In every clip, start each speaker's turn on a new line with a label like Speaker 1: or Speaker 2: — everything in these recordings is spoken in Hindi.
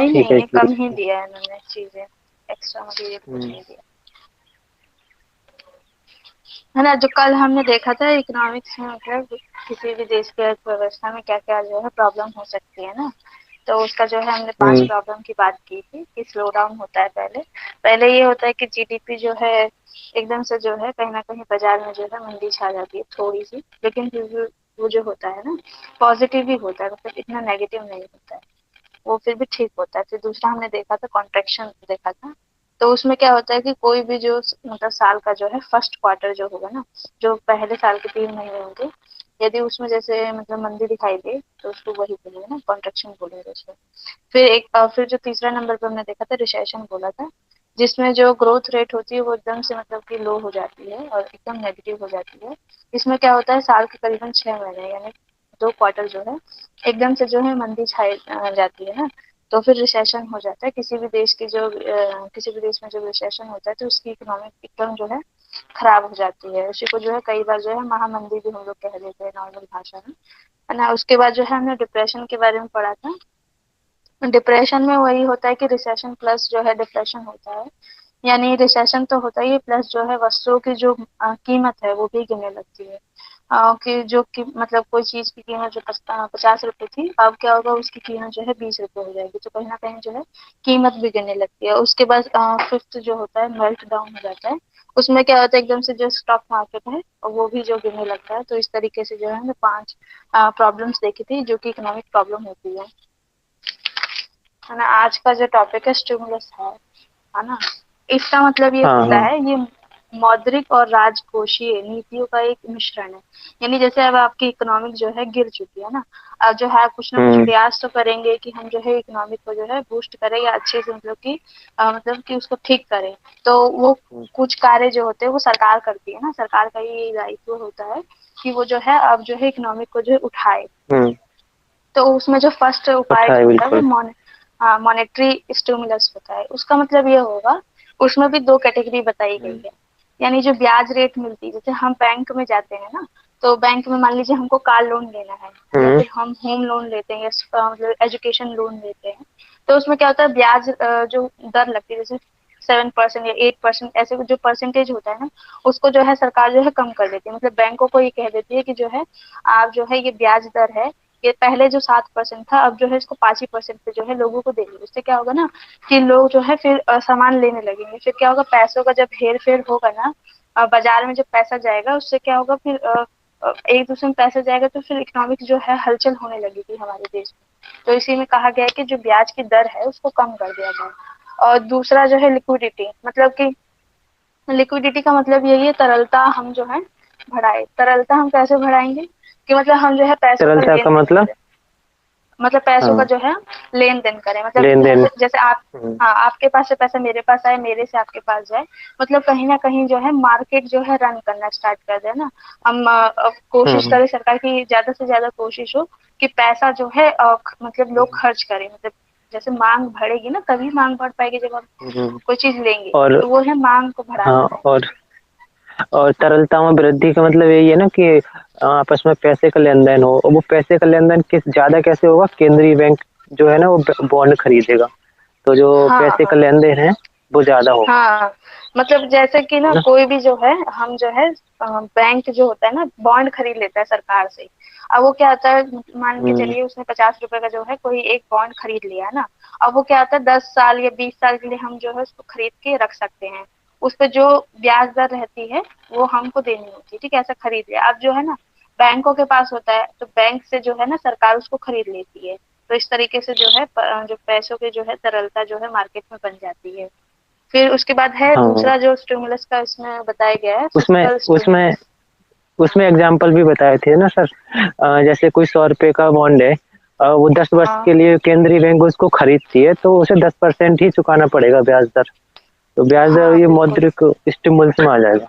Speaker 1: नहीं
Speaker 2: ठीक है
Speaker 1: नहीं,
Speaker 2: इसलिए
Speaker 1: कम ही
Speaker 2: इसको।
Speaker 1: दिया है इन्होंने चीजें, एक्स्ट्रा मटेरियल कुछ
Speaker 2: हम्म।
Speaker 1: नहीं दिया है ना। जो कल हमने देखा था इकोनॉमिक्स में, मतलब किसी भी देश की अर्थव्यवस्था में क्या क्या जो है प्रॉब्लम हो सकती है ना, तो उसका जो है हमने 5
Speaker 2: हम्म।
Speaker 1: प्रॉब्लम की बात की थी कि स्लो डाउन होता है पहले। पहले ये होता है कि जीडीपी जो है एकदम से जो है कहीं ना कहीं बाजार में जो है मंदी छा जाती है थोड़ी सी, लेकिन फिर भी वो जो होता है ना पॉजिटिव ही होता है, मतलब इतना नेगेटिव नहीं होता है, वो फिर भी ठीक होता है। फिर दूसरा हमने देखा था कॉन्ट्रेक्शन देखा था। तो उसमें क्या होता है कि कोई भी जो मतलब साल का जो है फर्स्ट क्वार्टर जो होगा ना, जो पहले साल के 3 महीने होंगे, यदि उसमें जैसे मतलब मंदी दिखाई दे तो उसको वही बोलेंगे ना, कॉन्ट्रेक्शन बोलेंगे उसको। फिर फिर जो तीसरा नंबर पर हमने देखा था रिसेशन बोला था, जिसमें जो ग्रोथ रेट होती है वो एकदम से मतलब कि लो हो जाती है और एकदम नेगेटिव हो जाती है। इसमें क्या होता है साल के करीबन 6 महीने यानी 2 क्वार्टर जो है एकदम से जो है मंदी छाई जाती है ना, तो फिर रिसेशन हो जाता है। किसी भी देश की जो किसी भी देश में जब रिसेशन होता है तो उसकी इकोनॉमिक एकदम जो है खराब हो जाती है, उसी को जो है कई बार जो है महामंदी भी हम लोग कह देते हैं नॉर्मल भाषा में, है ना। उसके बाद जो है हमने डिप्रेशन के बारे में पढ़ा था। डिप्रेशन में वही होता है कि रिसेशन प्लस जो है डिप्रेशन होता है, यानी रिसेशन तो होता ही है प्लस जो है वस्तुओं की जो कीमत है वो भी गिरने लगती है। कि जो कि मतलब कोई चीज की कीमत जो 50 रुपए थी, अब क्या होगा उसकी कीमत जो है 20 रुपए हो जाएगी, तो कहीं ना कहीं जो है कीमत भी गिरने लगती है। उसके बाद फिफ्थ जो होता है मेल्ट डाउन हो जाता है। उसमें क्या होता है एकदम से जो स्टॉक मार्केट है वो भी जो गिरने लगता है। तो इस तरीके से जो है हमने 5 प्रॉब्लम्स देखी थी जो कि इकोनॉमिक प्रॉब्लम होती है ना। आज का जो टॉपिक है स्टिमुलस है ना। इसका मतलब ये
Speaker 2: हाँ
Speaker 1: होता
Speaker 2: हाँ।
Speaker 1: है ये मौद्रिक और राजकोषीय नीतियों का एक मिश्रण है। यानी जैसे अब आपकी इकोनॉमिक जो है गिर चुकी है ना, अब जो है कुछ ना कुछ
Speaker 2: हम्म।
Speaker 1: प्रयास तो करेंगे कि हम जो है इकोनॉमिक को जो है बूस्ट करें या अच्छे से मतलब कि मतलब कि उसको ठीक करें। तो वो कुछ कार्य जो होते हैं वो सरकार करती है ना, सरकार का ये दायित्व होता है कि वो जो है अब जो है इकोनॉमिक को जो है उठाए।
Speaker 2: हम्म।
Speaker 1: तो उसमें जो फर्स्ट उपाय
Speaker 2: अच्छा
Speaker 1: जो
Speaker 2: है
Speaker 1: होता है वो
Speaker 2: बिल्कुल।
Speaker 1: मॉनेटरी स्टिमुलस होता है। उसका मतलब ये होगा, उसमें भी 2 कैटेगरी बताई गई
Speaker 2: हम्म।
Speaker 1: है। यानी जो ब्याज रेट मिलती है, जैसे हम बैंक में जाते हैं ना, तो बैंक में मान लीजिए हमको कार लोन लेना है या
Speaker 2: हम्म।
Speaker 1: फिर हम होम लोन लेते हैं या मतलब एजुकेशन लोन लेते हैं, तो उसमें क्या होता है ब्याज जो दर लगती है जैसे 7% या 8%, ऐसे जो परसेंटेज होता है ना, उसको जो है सरकार जो है कम कर देती है। मतलब बैंकों को ये कह देती है कि जो है आप जो है ये ब्याज दर है, ये पहले जो 7% था अब जो है इसको 5% पे जो है लोगों को देंगे। उससे क्या होगा ना कि लोग जो है फिर सामान लेने लगेंगे। फिर क्या होगा पैसों का जब हेर फेर होगा ना, बाजार में जब पैसा जाएगा उससे क्या होगा फिर एक दूसरे में पैसा जाएगा तो फिर इकोनॉमिक जो है हलचल होने लगेगी हमारे देश में। तो इसी में कहा गया है कि जो ब्याज की दर है उसको कम कर दिया जाए। और दूसरा जो है लिक्विडिटी, मतलब कि लिक्विडिटी का मतलब यही है तरलता हम जो है बढ़ाए। तरलता हम कैसे बढ़ाएंगे कि मतलब हम जो है पैसों का
Speaker 2: तरलता
Speaker 1: लेन
Speaker 2: का
Speaker 1: देन
Speaker 2: मतलब?
Speaker 1: करें, मतलब पैसों का
Speaker 2: हाँ।
Speaker 1: जो है लेन देन करें, मतलब
Speaker 2: लेन देन।
Speaker 1: जैसे जैसे आप,
Speaker 2: हम्म।
Speaker 1: हाँ आपके पास से पैसा मेरे पास आए, मेरे से आपके पास जाए, मतलब कहीं ना कहीं जो है मार्केट जो है रन करना स्टार्ट कर दे ना। हम कोशिश
Speaker 2: हम्म।
Speaker 1: करें सरकार की ज्यादा से ज्यादा कोशिश हो कि पैसा जो है मतलब लोग
Speaker 2: हम्म।
Speaker 1: खर्च करें, मतलब जैसे मांग बढ़ेगी ना तभी मांग बढ़ पाएगी जब हम
Speaker 2: हम्म।
Speaker 1: कोई चीज लेंगे,
Speaker 2: और
Speaker 1: तो वो है मांग को
Speaker 2: हाँ,
Speaker 1: बढ़ाना है।
Speaker 2: और तरलता में वृद्धि का मतलब यही है ना कि आपस में पैसे का लेन देन हो, और वो पैसे का लेन देन किस ज्यादा कैसे होगा? केंद्रीय बैंक जो है ना वो बॉन्ड खरीदेगा, तो जो
Speaker 1: हाँ
Speaker 2: पैसे का
Speaker 1: हाँ
Speaker 2: लेन देन है वो ज्यादा होगा।
Speaker 1: हाँ, मतलब जैसे कि
Speaker 2: है
Speaker 1: ना
Speaker 2: ना?
Speaker 1: कोई भी जो है हम जो है बैंक जो होता है ना बॉन्ड खरीद लेता है सरकार से। अब वो क्या होता है, मान के
Speaker 2: हम्म।
Speaker 1: चलिए उसने 50 रुपए का जो है कोई एक बॉन्ड खरीद लिया है ना। अब वो क्या होता है 10 साल या 20 साल के लिए हम जो है उसको खरीद के रख सकते हैं। उस पर जो ब्याज दर रहती है वो हमको देनी होती है, ठीक है, ऐसा खरीद लिया। अब जो है ना बैंकों के पास होता है तो बैंक से जो है ना सरकार उसको खरीद लेती है। तो इस तरीके से जो है जो पैसों की जो है तरलता जो है मार्केट में बन जाती है। फिर उसके बाद है
Speaker 2: हाँ।
Speaker 1: दूसरा जो स्टिमुलस का इसमें बताया गया है
Speaker 2: उसमें
Speaker 1: फिजिकल
Speaker 2: उसमें
Speaker 1: स्टिमुलस।
Speaker 2: उसमें एग्जाम्पल भी बताए थे ना सर। जैसे कोई 100 रुपए का बॉन्ड है, वो 10 वर्ष
Speaker 1: हाँ
Speaker 2: के लिए केंद्रीय बैंक उसको खरीदती है, तो उसे 10% ही चुकाना पड़ेगा ब्याज दर। तो ब्याज दर
Speaker 1: हाँ
Speaker 2: ये
Speaker 1: बिल्कुल।
Speaker 2: मौद्रिक स्टिमुल्स में आ जाएगा।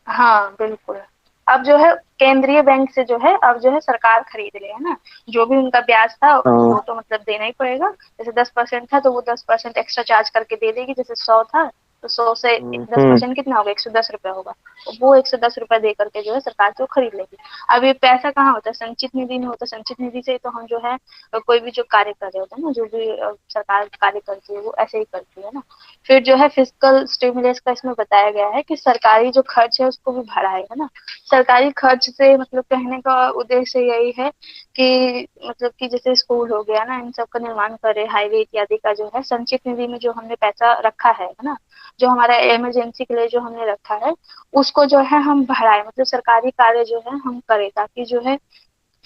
Speaker 1: हाँ बिल्कुल। अब जो है केंद्रीय बैंक से जो है अब जो है सरकार खरीद रही है ना, जो भी उनका ब्याज था
Speaker 2: हाँ।
Speaker 1: वो तो मतलब देना ही पड़ेगा। जैसे 10% था तो वो 10% एक्स्ट्रा चार्ज करके दे देगी, जैसे 100 था तो 100 से
Speaker 2: हुँ,
Speaker 1: 10% कितना होगा, 110 रुपया होगा। तो वो 110 रुपया दे करके जो है सरकार जो खरीद लेगी। अब ये पैसा कहाँ होता है, संचित निधि में होता है। संचित निधि से तो हम जो है कोई भी जो कार्य कर रहे होते हैं ना, जो भी सरकार कार्य करती है वो ऐसे ही करती है ना। फिर जो है फिजिकल स्टिमुलस का इसमें बताया गया है कि सरकारी जो खर्च है उसको भी बढ़ाएगा ना। सरकारी खर्च से मतलब कहने का उद्देश्य यही है कि मतलब कि जैसे स्कूल हो गया ना, इन सब का निर्माण करे, हाईवे इत्यादि का जो है संचित निधि में जो हमने पैसा रखा है ना, जो हमारा इमरजेंसी के लिए जो हमने रखा है, उसको जो है हम बढ़ाए, मतलब सरकारी कार्य जो है हम करें, ताकि जो है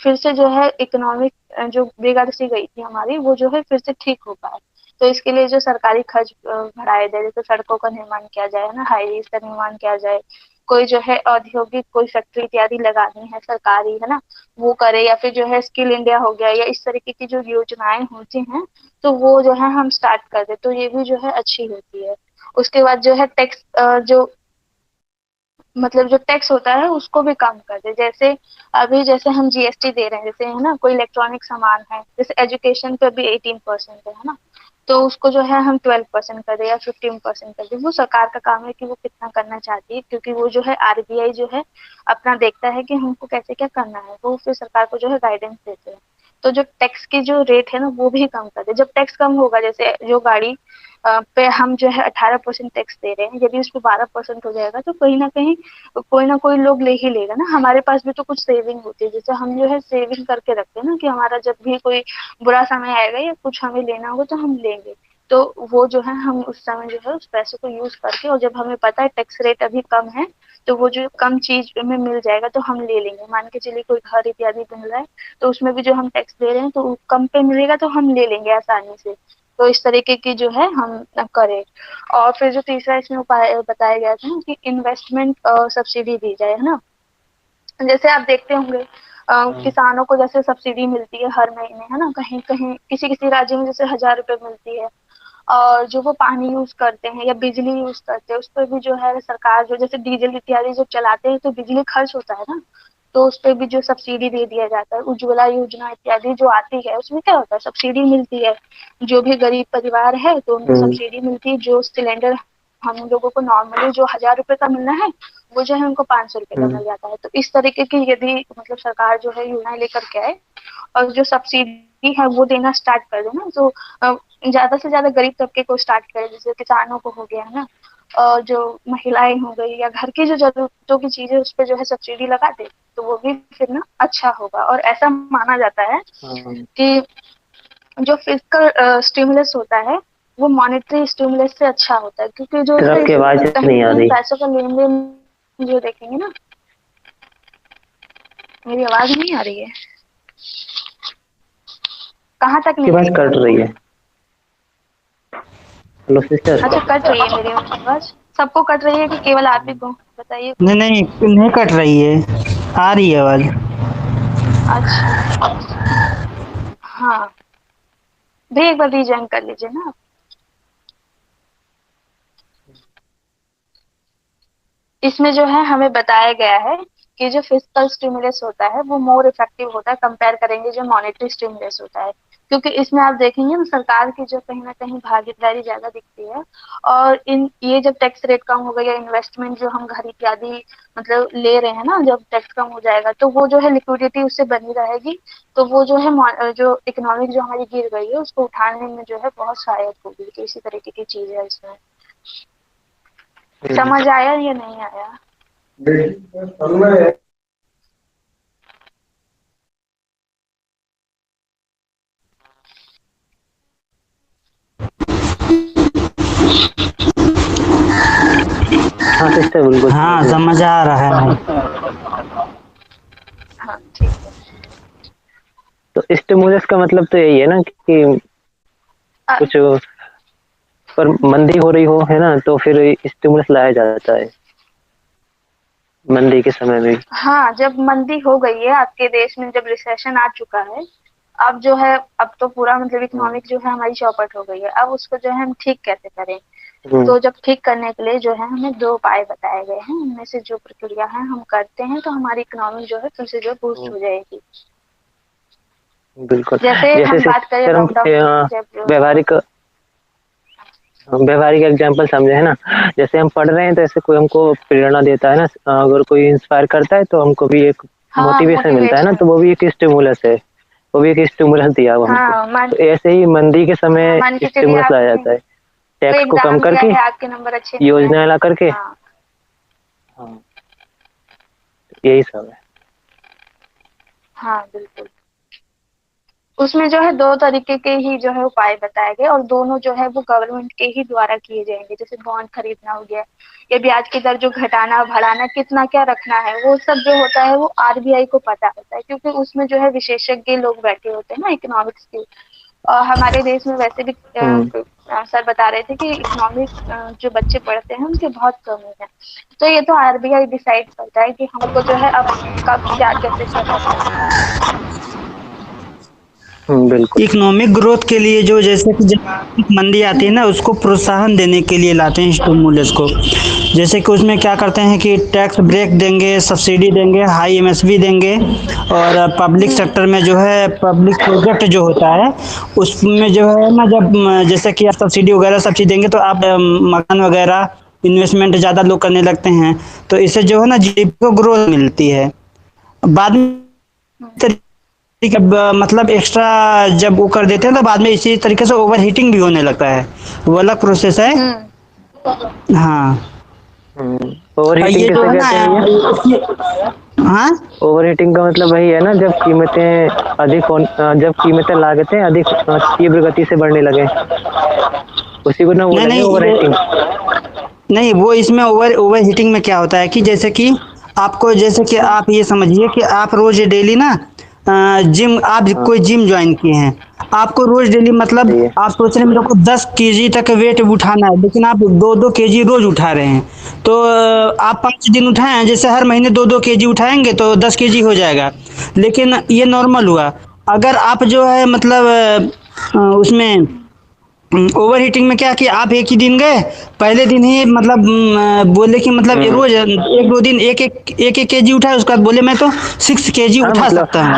Speaker 1: फिर से जो है इकोनॉमिक जो बिगड़ सी गई थी हमारी, वो जो है फिर से ठीक हो पाए। तो इसके लिए जो सरकारी खर्च बढ़ाए जाए, जैसे सड़कों का निर्माण किया जाए ना, हाईवे का निर्माण किया जाए, कोई जो है औद्योगिक कोई फैक्ट्री इत्यादि लगानी है सरकारी, है ना, वो करे, या फिर जो है स्किल इंडिया हो गया, या इस तरीके की जो योजनाएं होती हैं, तो वो जो है हम स्टार्ट कर दे, तो ये भी जो है अच्छी होती है। उसके बाद जो है टैक्स जो मतलब जो टैक्स होता है उसको भी कम कर दे। जैसे अभी जैसे हम जीएसटी दे रहे हैं, जैसे है ना कोई इलेक्ट्रॉनिक सामान है, जैसे एजुकेशन पे भी 18% है ना, तो उसको जो है हम 12% कर दे या 15% कर दे। वो सरकार का काम है कि वो कितना करना चाहती है, क्योंकि वो जो है आरबीआई जो है अपना देखता है कि हमको कैसे क्या करना है, वो फिर सरकार को जो है गाइडेंस देते हैं। तो जो टैक्स की जो रेट है ना वो भी कम कर दे। जब टैक्स कम होगा, जैसे जो गाड़ी पे हम जो है 18% टैक्स दे रहे हैं, यदि उस पर 12% हो जाएगा, तो कहीं ना कहीं कोई ना कोई लोग ले ही लेगा ना। हमारे पास भी तो कुछ सेविंग होती है, जैसे हम जो है सेविंग करके रखते हैं ना, कि हमारा जब भी कोई बुरा समय आएगा या कुछ हमें लेना होगा तो हम लेंगे। तो वो जो है हम उस समय जो है उस पैसे को यूज करके, और जब हमें पता है टैक्स रेट अभी कम है, तो वो जो कम चीज में मिल जाएगा तो हम ले लेंगे। मान के चलिए कोई घर इत्यादि मिल रहा है, तो उसमें भी जो हम टैक्स दे रहे हैं तो कम पे मिलेगा तो हम ले लेंगे आसानी से। तो इस तरीके की जो है हम करें। और फिर जो तीसरा इसमें उपाय बताया गया था ना, कि इन्वेस्टमेंट सब्सिडी दी जाए, है ना। जैसे आप देखते होंगे
Speaker 2: हाँ,
Speaker 1: किसानों को जैसे सब्सिडी मिलती है हर महीने, है ना, कहीं कहीं किसी किसी राज्य में जैसे 1000 रुपए मिलती है। और जो वो पानी यूज करते हैं या बिजली यूज करते हैं, उस पर भी जो है सरकार जो जैसे डीजल इत्यादि जो चलाते हैं तो बिजली खर्च होता है ना, तो उस पर भी जो सब्सिडी दे दिया जाता है। उज्ज्वला योजना इत्यादि जो आती है उसमें क्या होता है, सब्सिडी मिलती है। जो भी गरीब परिवार है तो उनको
Speaker 2: हुँ,
Speaker 1: सब्सिडी मिलती है। जो सिलेंडर हम लोगों को नॉर्मली जो 1000 रुपए का मिलना है, वो जो है उनको 500 रुपए का
Speaker 2: हुँ,
Speaker 1: मिल जाता है। तो इस तरीके की यदि मतलब सरकार जो है योजना लेकर के आए, और जो सब्सिडी है वो देना स्टार्ट कर दे ना, तो ज्यादा से ज्यादा गरीब तबके को स्टार्ट करे, जैसे किसानों को हो गया है ना, और जो महिलाएं हो गई, या घर की जो जरूरतों की चीजें उस पर जो है सब्सिडी लगा दे, तो वो भी फिर ना अच्छा होगा। और ऐसा माना जाता है
Speaker 2: हाँ,
Speaker 1: कि जो फिजिकल स्टिमुलस होता है वो मॉनेटरी स्टिमुलस से अच्छा होता है, क्योंकि जो
Speaker 2: फिर
Speaker 1: है
Speaker 2: आपकी
Speaker 1: इसमें
Speaker 2: आवाज़
Speaker 1: कहीं
Speaker 2: नहीं
Speaker 1: ना
Speaker 2: आ
Speaker 1: कहीं
Speaker 2: रही।
Speaker 1: पैसों का लेन देन जो देखेंगे ना। मेरी आवाज नहीं आ रही है, कहाँ तक
Speaker 2: आपकी
Speaker 1: नहीं आ
Speaker 2: आवाज़
Speaker 1: रही है
Speaker 2: कट रही
Speaker 1: आपको?
Speaker 2: है। Hello sister.
Speaker 1: अच्छा, कट रही है मेरी आवाज? सबको कट रही है कि केवल आप ही को, बताइए
Speaker 3: नहीं
Speaker 1: कुछ।
Speaker 3: नहीं नहीं कट रही है, आ रही है आवाज।
Speaker 1: अच्छा, हाँ, भी एक बार रीजॉइन कर लीजिए ना। इसमें जो है हमें बताया गया है कि जो फिजिकल स्टिमुलस होता है वो मोर इफेक्टिव होता है कंपेयर करेंगे जो मॉनेटरी स्टिमुलस होता है। क्योंकि इसमें आप देखेंगे ना सरकार की जो कहीं ना कहीं भागीदारी ज्यादा दिखती है। और इन ये जब टैक्स रेट कम हो गया, इन्वेस्टमेंट जो हम घर इत्यादि मतलब ले रहे हैं ना, जब टैक्स कम हो जाएगा तो वो जो है लिक्विडिटी उससे बनी रहेगी। तो वो जो है जो इकोनॉमिक जो हमारी गिर गई है उसको उठाने में जो है बहुत सहायक होगी। तो इसी तरीके की चीज है इसमें।
Speaker 2: हुँ,
Speaker 1: समझ आया या नहीं आया?
Speaker 2: हाँ सिस्टर बिल्कुल समझ
Speaker 3: हाँ
Speaker 2: रहे हैं।
Speaker 3: समझ आ रहा है।
Speaker 1: हाँ, ठीक है।
Speaker 2: तो स्टिमुलस का मतलब तो यही है ना कि
Speaker 1: अ,
Speaker 2: कुछ पर मंदी हो रही हो, है ना? तो फिर स्टिमुलस लाया जाता है, मंदी के समय में।
Speaker 1: हाँ, जब मंदी हो गई है आपके देश में, जब रिसेशन आ चुका है, अब जो है अब तो पूरा मतलब
Speaker 2: हाँ,
Speaker 1: इकोनॉमिक जो है हमारी चौपट हो गई है, अब उसको जो है हम ठीक कैसे करें।
Speaker 2: हुँ,
Speaker 1: तो जब ठीक करने के लिए जो है हमें दो उपाय बताए गए हैं, उनमें से जो प्रक्रिया है हम करते हैं तो हमारी इकोनॉमी जो है फिर से जो बूस्ट
Speaker 2: हुँ,
Speaker 1: हो जाएगी।
Speaker 2: बिल्कुल।
Speaker 1: जैसे
Speaker 2: जैसे
Speaker 1: हम बात करें
Speaker 2: सिस्टर हम
Speaker 1: लॉकडाउन की, जब जो
Speaker 2: व्यावहारिक व्यवहारिक एग्जाम्पल समझे है ना। जैसे हम पढ़ रहे हैं तो ऐसे कोई हमको प्रेरणा देता है ना, अगर कोई इंस्पायर करता है तो हमको भी एक
Speaker 1: हाँ,
Speaker 2: मोटिवेशन मिलता है ना,
Speaker 1: मोटिवेशन।
Speaker 2: तो वो भी एक स्टिमुलस है, वो भी एक स्टिमुलस दिया वो हमको।
Speaker 1: हाँ,
Speaker 2: तो ऐसे ही मंदी के
Speaker 1: हाँ,
Speaker 2: समय
Speaker 1: मान के चलिए
Speaker 2: स्टिमुलस लाया
Speaker 1: आपने
Speaker 2: जाता है,
Speaker 1: कोई
Speaker 2: टैक्स को कम
Speaker 1: एग्जाम दिया
Speaker 2: करके,
Speaker 1: है, आपके नंबर अच्छे नहीं आए।
Speaker 2: योजनाएं ला करके।
Speaker 1: हाँ।
Speaker 2: हाँ, यही सब है।
Speaker 1: हाँ, बिल्कुल। उसमें जो है 2 तरीके के ही जो है उपाय बताए गए, और दोनों जो है वो गवर्नमेंट के ही द्वारा किए जाएंगे। जैसे बॉन्ड खरीदना हो गया, या ब्याज की दर जो घटाना बढ़ाना, कितना क्या रखना है, वो सब जो होता है वो आरबीआई को पता होता है, क्योंकि उसमें जो है विशेषज्ञ लोग बैठे होते हैं ना इकोनॉमिक्स के। और हमारे देश में वैसे भी
Speaker 2: हम्म।
Speaker 1: सर बता रहे थे कि इकोनॉमिक जो बच्चे पढ़ते हैं उनके बहुत कमी है। तो ये तो आरबीआई डिसाइड करता है कि हमको जो है अब कब क्या कैसे करना चाहिए।
Speaker 2: बिल्कुल।
Speaker 3: इकोनॉमिक ग्रोथ के लिए जो जैसे कि जब मंदी आती है ना, उसको प्रोत्साहन देने के लिए लाते हैं स्टिमुलस को। जैसे कि उसमें क्या करते हैं कि टैक्स ब्रेक देंगे, सब्सिडी देंगे, हाई एमएसपी देंगे, और पब्लिक सेक्टर में जो है पब्लिक प्रोजेक्ट जो होता है उसमें जो है ना, जब जैसे कि आप सब्सिडी वगैरह सब चीज़ देंगे तो आप मकान वगैरह इन्वेस्टमेंट ज़्यादा लोग करने लगते हैं, तो इससे जो है ना जीडीपी को ग्रोथ मिलती है। बाद में मतलब एक्स्ट्रा जब वो कर देते हैं तो बाद में इसी तरीके से ओवर हीटिंग भी होने लगता है, वो अलग प्रोसेस है। हाँ।
Speaker 2: ओवर
Speaker 3: और
Speaker 2: हीटिंग
Speaker 3: ये जो
Speaker 2: किसे
Speaker 3: है
Speaker 2: कहते हैं भैया?
Speaker 3: ना हाँ,
Speaker 2: ओवर हीटिंग का मतलब वही है ना, जब कीमतें जब कीमतें लागतें अधिक तीव्र गति से बढ़ने लगे, उसी को ना
Speaker 3: नहीं
Speaker 2: बोलेंगे
Speaker 3: नहीं
Speaker 2: ओवर हीटिंग।
Speaker 3: नहीं, वो इसमें ओवर ओवर हीटिंग में क्या होता है कि जैसे कि आपको, जैसे कि आप ये समझिए कि आप रोज डेली ना जिम, आप
Speaker 2: हाँ,
Speaker 3: कोई जिम ज्वाइन किए हैं, आपको रोज डेली मतलब
Speaker 2: सही है।
Speaker 3: आप सोच रहे हैं मेरे को 10 केजी तक वेट उठाना है, लेकिन आप 2-2 केजी रोज उठा रहे हैं। तो आप 5 दिन उठाएं, जैसे हर महीने 2-2 केजी उठाएंगे तो 10 केजी हो जाएगा। लेकिन ये नॉर्मल हुआ। अगर आप जो है मतलब उसमें ओवर हीटिंग में क्या कि आप एक ही दिन गए, पहले दिन ही मतलब बोले कि मतलब
Speaker 2: हम्म।
Speaker 3: रोज 1-2 दिन एक एक केजी उठाए, उसके बाद बोले मैं तो 6 केजी
Speaker 2: हाँ
Speaker 3: उठा
Speaker 2: मतलब,
Speaker 3: सकता हूँ।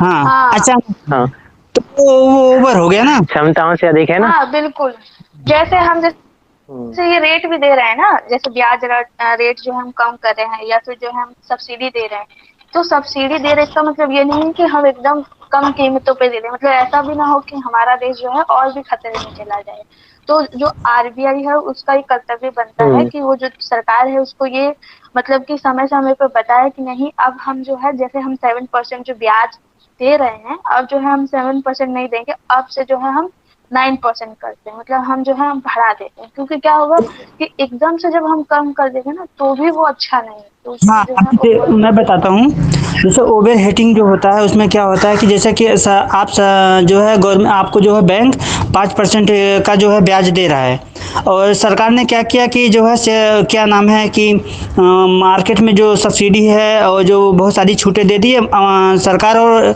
Speaker 3: हाँ।
Speaker 1: हाँ,
Speaker 3: अच्छा,
Speaker 2: हाँ,
Speaker 3: तो वो ओवर हो गया ना।
Speaker 2: क्षमताओं से अधिक है ना।
Speaker 1: हाँ, बिल्कुल। जैसे हम
Speaker 2: हम्म।
Speaker 1: जैसे ये रेट भी दे रहे हैं ना, जैसे ब्याज रेट जो हम कम कर रहे हैं, या फिर जो हम सब्सिडी दे रहे हैं, तो सब्सिडी दे रहे, इसका मतलब ये नहीं है कि हम एकदम कम कीमतों पे दे रहे हैं। मतलब ऐसा भी ना हो कि हमारा देश जो है और भी खतरे में चला जाए। तो जो आरबीआई है उसका ये कर्तव्य बनता है
Speaker 2: हम्म।
Speaker 1: कि वो जो सरकार है उसको ये मतलब कि समय समय पर बताए कि नहीं, अब हम जो है जैसे हम 7% जो ब्याज दे रहे हैं, अब जो है हम 7% नहीं देंगे, अब से जो है हम 9% करते हैं, मतलब हम जो है हम बढ़ा देते हैं। क्योंकि क्या होगा कि एकदम से जब हम कम कर देंगे ना तो भी वो अच्छा नहीं है, तो उसमें
Speaker 3: हाँ,
Speaker 1: जो है
Speaker 3: अभी
Speaker 1: ओवर
Speaker 3: मैं बताता हूँ। जैसे ओवर हीटिंग जो होता है उसमें क्या होता है कि जैसे कि जो है गवर्नमेंट आपको जो है बैंक 5% का जो है ब्याज दे रहा है, और सरकार ने क्या किया कि जो है क्या नाम है कि मार्केट में जो सब्सिडी है और जो बहुत सारी छूटें दे दी है सरकार और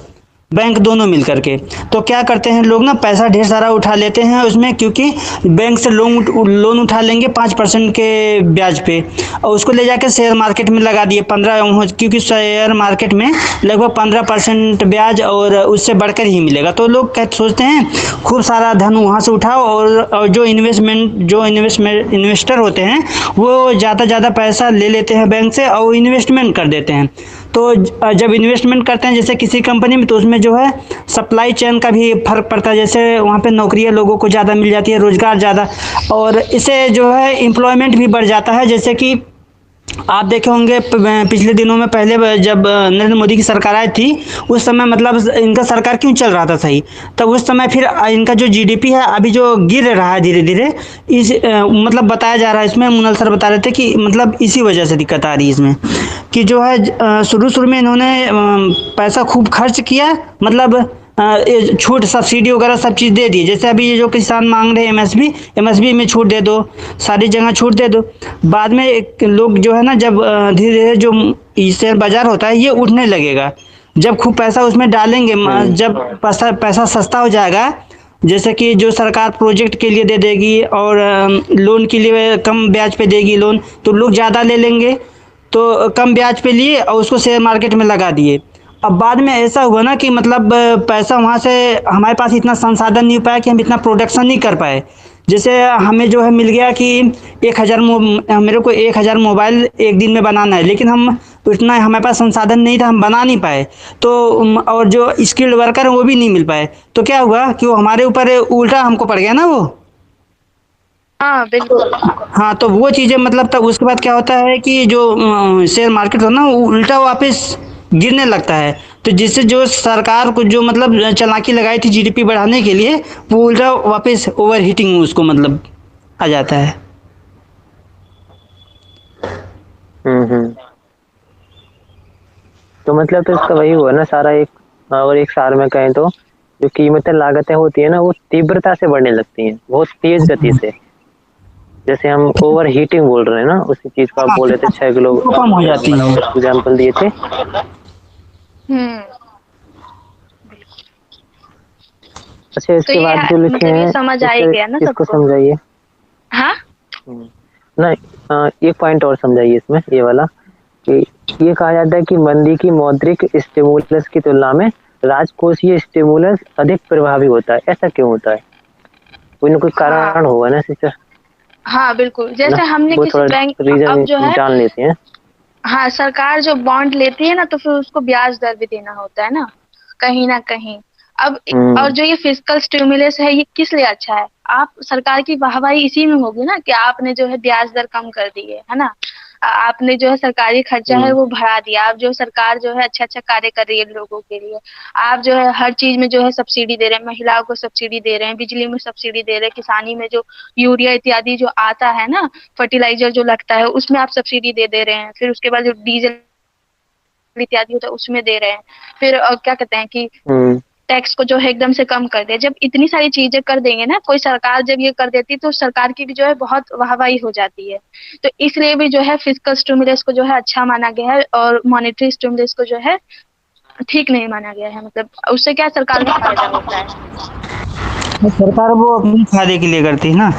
Speaker 3: बैंक दोनों मिल करके। तो क्या करते हैं लोग ना, पैसा ढेर सारा उठा लेते हैं उसमें, क्योंकि बैंक से लोन उठा लेंगे 5% के ब्याज पे, और उसको ले जाकर शेयर मार्केट में लगा दिए 15, क्योंकि शेयर मार्केट में लगभग 15% ब्याज और उससे बढ़कर ही मिलेगा। तो लोग कहते सोचते हैं खूब सारा धन वहाँ से उठाओ, और जो इन्वेस्टर होते हैं वो ज़्यादा पैसा ले लेते हैं बैंक से और इन्वेस्टमेंट कर देते हैं। तो जब इन्वेस्टमेंट करते हैं जैसे किसी कंपनी में, तो उसमें जो है सप्लाई चेन का भी फर्क पड़ता है, जैसे वहाँ पे नौकरियाँ लोगों को ज़्यादा मिल जाती है, रोजगार ज़्यादा, और इससे जो है एम्प्लॉयमेंट भी बढ़ जाता है। जैसे कि आप देखे होंगे पिछले दिनों में, पहले जब नरेंद्र मोदी की सरकार आई थी उस समय मतलब इनका सरकार क्यों चल रहा था सही, तब उस समय फिर इनका जो जीडीपी है अभी जो गिर रहा है धीरे धीरे, इस मतलब बताया जा रहा है इसमें, मुनल सर बता रहे थे कि मतलब इसी वजह से दिक्कत आ रही है इसमें, कि जो है शुरू शुरू में इन्होंने पैसा खूब खर्च किया, मतलब ये छूट सब्सिडी वगैरह सब चीज़ दे दी। जैसे अभी ये जो किसान मांग रहे हैं एमएसपी में छूट दे दो, सारी जगह छूट दे दो। बाद में एक लोग जो है ना, जब धीरे धीरे जो शेयर बाजार होता है ये उठने लगेगा, जब खूब पैसा उसमें डालेंगे, जब पैसा सस्ता हो जाएगा, जैसे कि जो सरकार प्रोजेक्ट के लिए दे देगी और लोन के लिए कम ब्याज पे देगी लोन, तो लोग ज़्यादा ले लेंगे, तो कम ब्याज पे लिए और उसको शेयर मार्केट में लगा दिए। अब बाद में ऐसा हुआ ना कि मतलब पैसा वहाँ से, हमारे पास इतना संसाधन नहीं हो पाया कि हम इतना प्रोडक्शन नहीं कर पाए, जैसे हमें जो है मिल गया कि 1000 मेरे को 1000 मोबाइल एक दिन में बनाना है, लेकिन हम उतना हमारे पास संसाधन नहीं था, हम बना नहीं पाए। तो और जो स्किल्ड वर्कर हैं वो भी नहीं मिल पाए, तो क्या हुआ कि वो हमारे ऊपर उल्टा हमको पड़ गया ना वो।
Speaker 1: हाँ बिल्कुल।
Speaker 3: हाँ, तो वो चीज़ें मतलब तब उसके बाद क्या होता है कि जो शेयर मार्केट हो ना वो उल्टा वापस गिरने लगता है। तो जिससे जो सरकार को जो मतलब चालाकी लगाई थी जीडीपी बढ़ाने के लिए, वो उल्टा वापस ओवर हीटिंग उसको मतलब आ जाता है।
Speaker 2: हम्म। तो मतलब तो इसका वही हुआ ना सारा एक, और एक सार में कहें तो जो कीमतें लागतें होती है ना वो तीव्रता से बढ़ने लगती हैं, बहुत तेज गति से। जैसे हम ओवर हीटिंग बोल रहे हैं ना, उसी चीज को आप
Speaker 3: हाँ,
Speaker 2: बोले थे, 6 किलो
Speaker 3: वो कम हो जाती
Speaker 2: वाला
Speaker 3: है।
Speaker 2: एग्जाम्पल दिए थे।
Speaker 1: हम्म।
Speaker 2: अच्छा,
Speaker 1: तो
Speaker 2: इसके
Speaker 1: ये
Speaker 2: बाद जो लिखे
Speaker 1: मतलब ये
Speaker 2: हैं
Speaker 1: समझ आ ही
Speaker 2: इसे
Speaker 1: गया ना
Speaker 2: इसको
Speaker 1: सबको।
Speaker 2: समझाइए।
Speaker 1: हाँ।
Speaker 2: हम्म, नहीं, एक पॉइंट और समझाइए इसमें, ये वाला कि ये कहा जाता है कि मंदी की मौद्रिक स्टिमुलस की तुलना में राजकोषीय स्टिमुलस अधिक प्रभावी होता है, ऐसा क्यों होता है? कोई ना कोई कारण
Speaker 1: हाँ।
Speaker 2: होगा ना सिस्टर,
Speaker 1: हाँ बिल्कुल,
Speaker 2: है ना?
Speaker 1: जैसे हमने
Speaker 2: वो
Speaker 1: किसी
Speaker 2: थोड़ा
Speaker 1: बैंक, अब
Speaker 2: रीजन
Speaker 1: जो है,
Speaker 2: जान लेते हैं।
Speaker 1: हाँ सरकार जो बॉन्ड लेती है ना तो फिर उसको ब्याज दर भी देना होता है ना कहीं। अब और
Speaker 2: हम्म।
Speaker 1: जो ये फिजिकल स्टिमुलस है ये किस लिए अच्छा है? आप सरकार की वाहवाही इसी में होगी ना कि आपने जो है ब्याज दर कम कर दी है ना। आपने जो है सरकारी खर्चा है
Speaker 2: हम्म।
Speaker 1: वो बढ़ा दिया, आप जो सरकार जो है अच्छा अच्छा कार्य कर रही है लोगों के लिए। आप जो है हर चीज में जो है सब्सिडी दे रहे हैं, महिलाओं को सब्सिडी दे रहे हैं, बिजली में सब्सिडी दे रहे हैं, किसानी में जो यूरिया इत्यादि जो आता है ना, फर्टिलाइजर जो लगता है उसमें आप सब्सिडी दे रहे हैं। फिर उसके बाद जो डीजल इत्यादि होता है उसमें दे रहे हैं। फिर क्या कहते हैं कि
Speaker 2: हम्म।
Speaker 1: टैक्स को जो है एकदम से कम कर दिया। जब इतनी सारी चीजें कर देंगे ना, कोई सरकार जब ये कर देती है तो सरकार की भी जो है बहुत वाहवाही हो जाती है। तो इसलिए भी जो है फिजिकल स्टिमुलस को जो है अच्छा माना गया है, और मॉनेटरी स्टिमुलस को जो है ठीक नहीं माना गया है। मतलब उससे क्या सरकार को फायदा होता है।
Speaker 3: सरकार वो अपने फायदे के लिए करती है ना।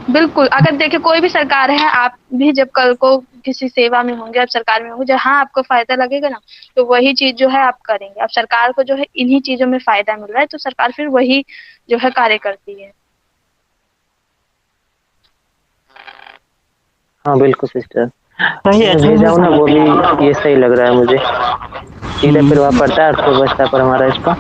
Speaker 1: बिल्कुल। अगर देखिए कोई भी सरकार है, आप भी जब कल को किसी सेवा में होंगे, आप सरकार में होंगे, जहाँ आपको फायदा लगेगा ना तो वही चीज जो है आप करेंगे। अब सरकार को जो है इन्हीं चीजों में फायदा मिल रहा है तो सरकार फिर वही जो है कार्य करती है।
Speaker 2: हाँ बिल्कुल सिस्टर,
Speaker 3: सही है,
Speaker 2: आपने
Speaker 3: अच्छे से
Speaker 2: भेजा हो ना वो
Speaker 3: समझ।
Speaker 2: भी, ये सही लग रहा है मुझे। सीधा प्रभाव
Speaker 3: हम्म।
Speaker 2: पड़ता है अर्थव्यवस्था पर हमारा इसका।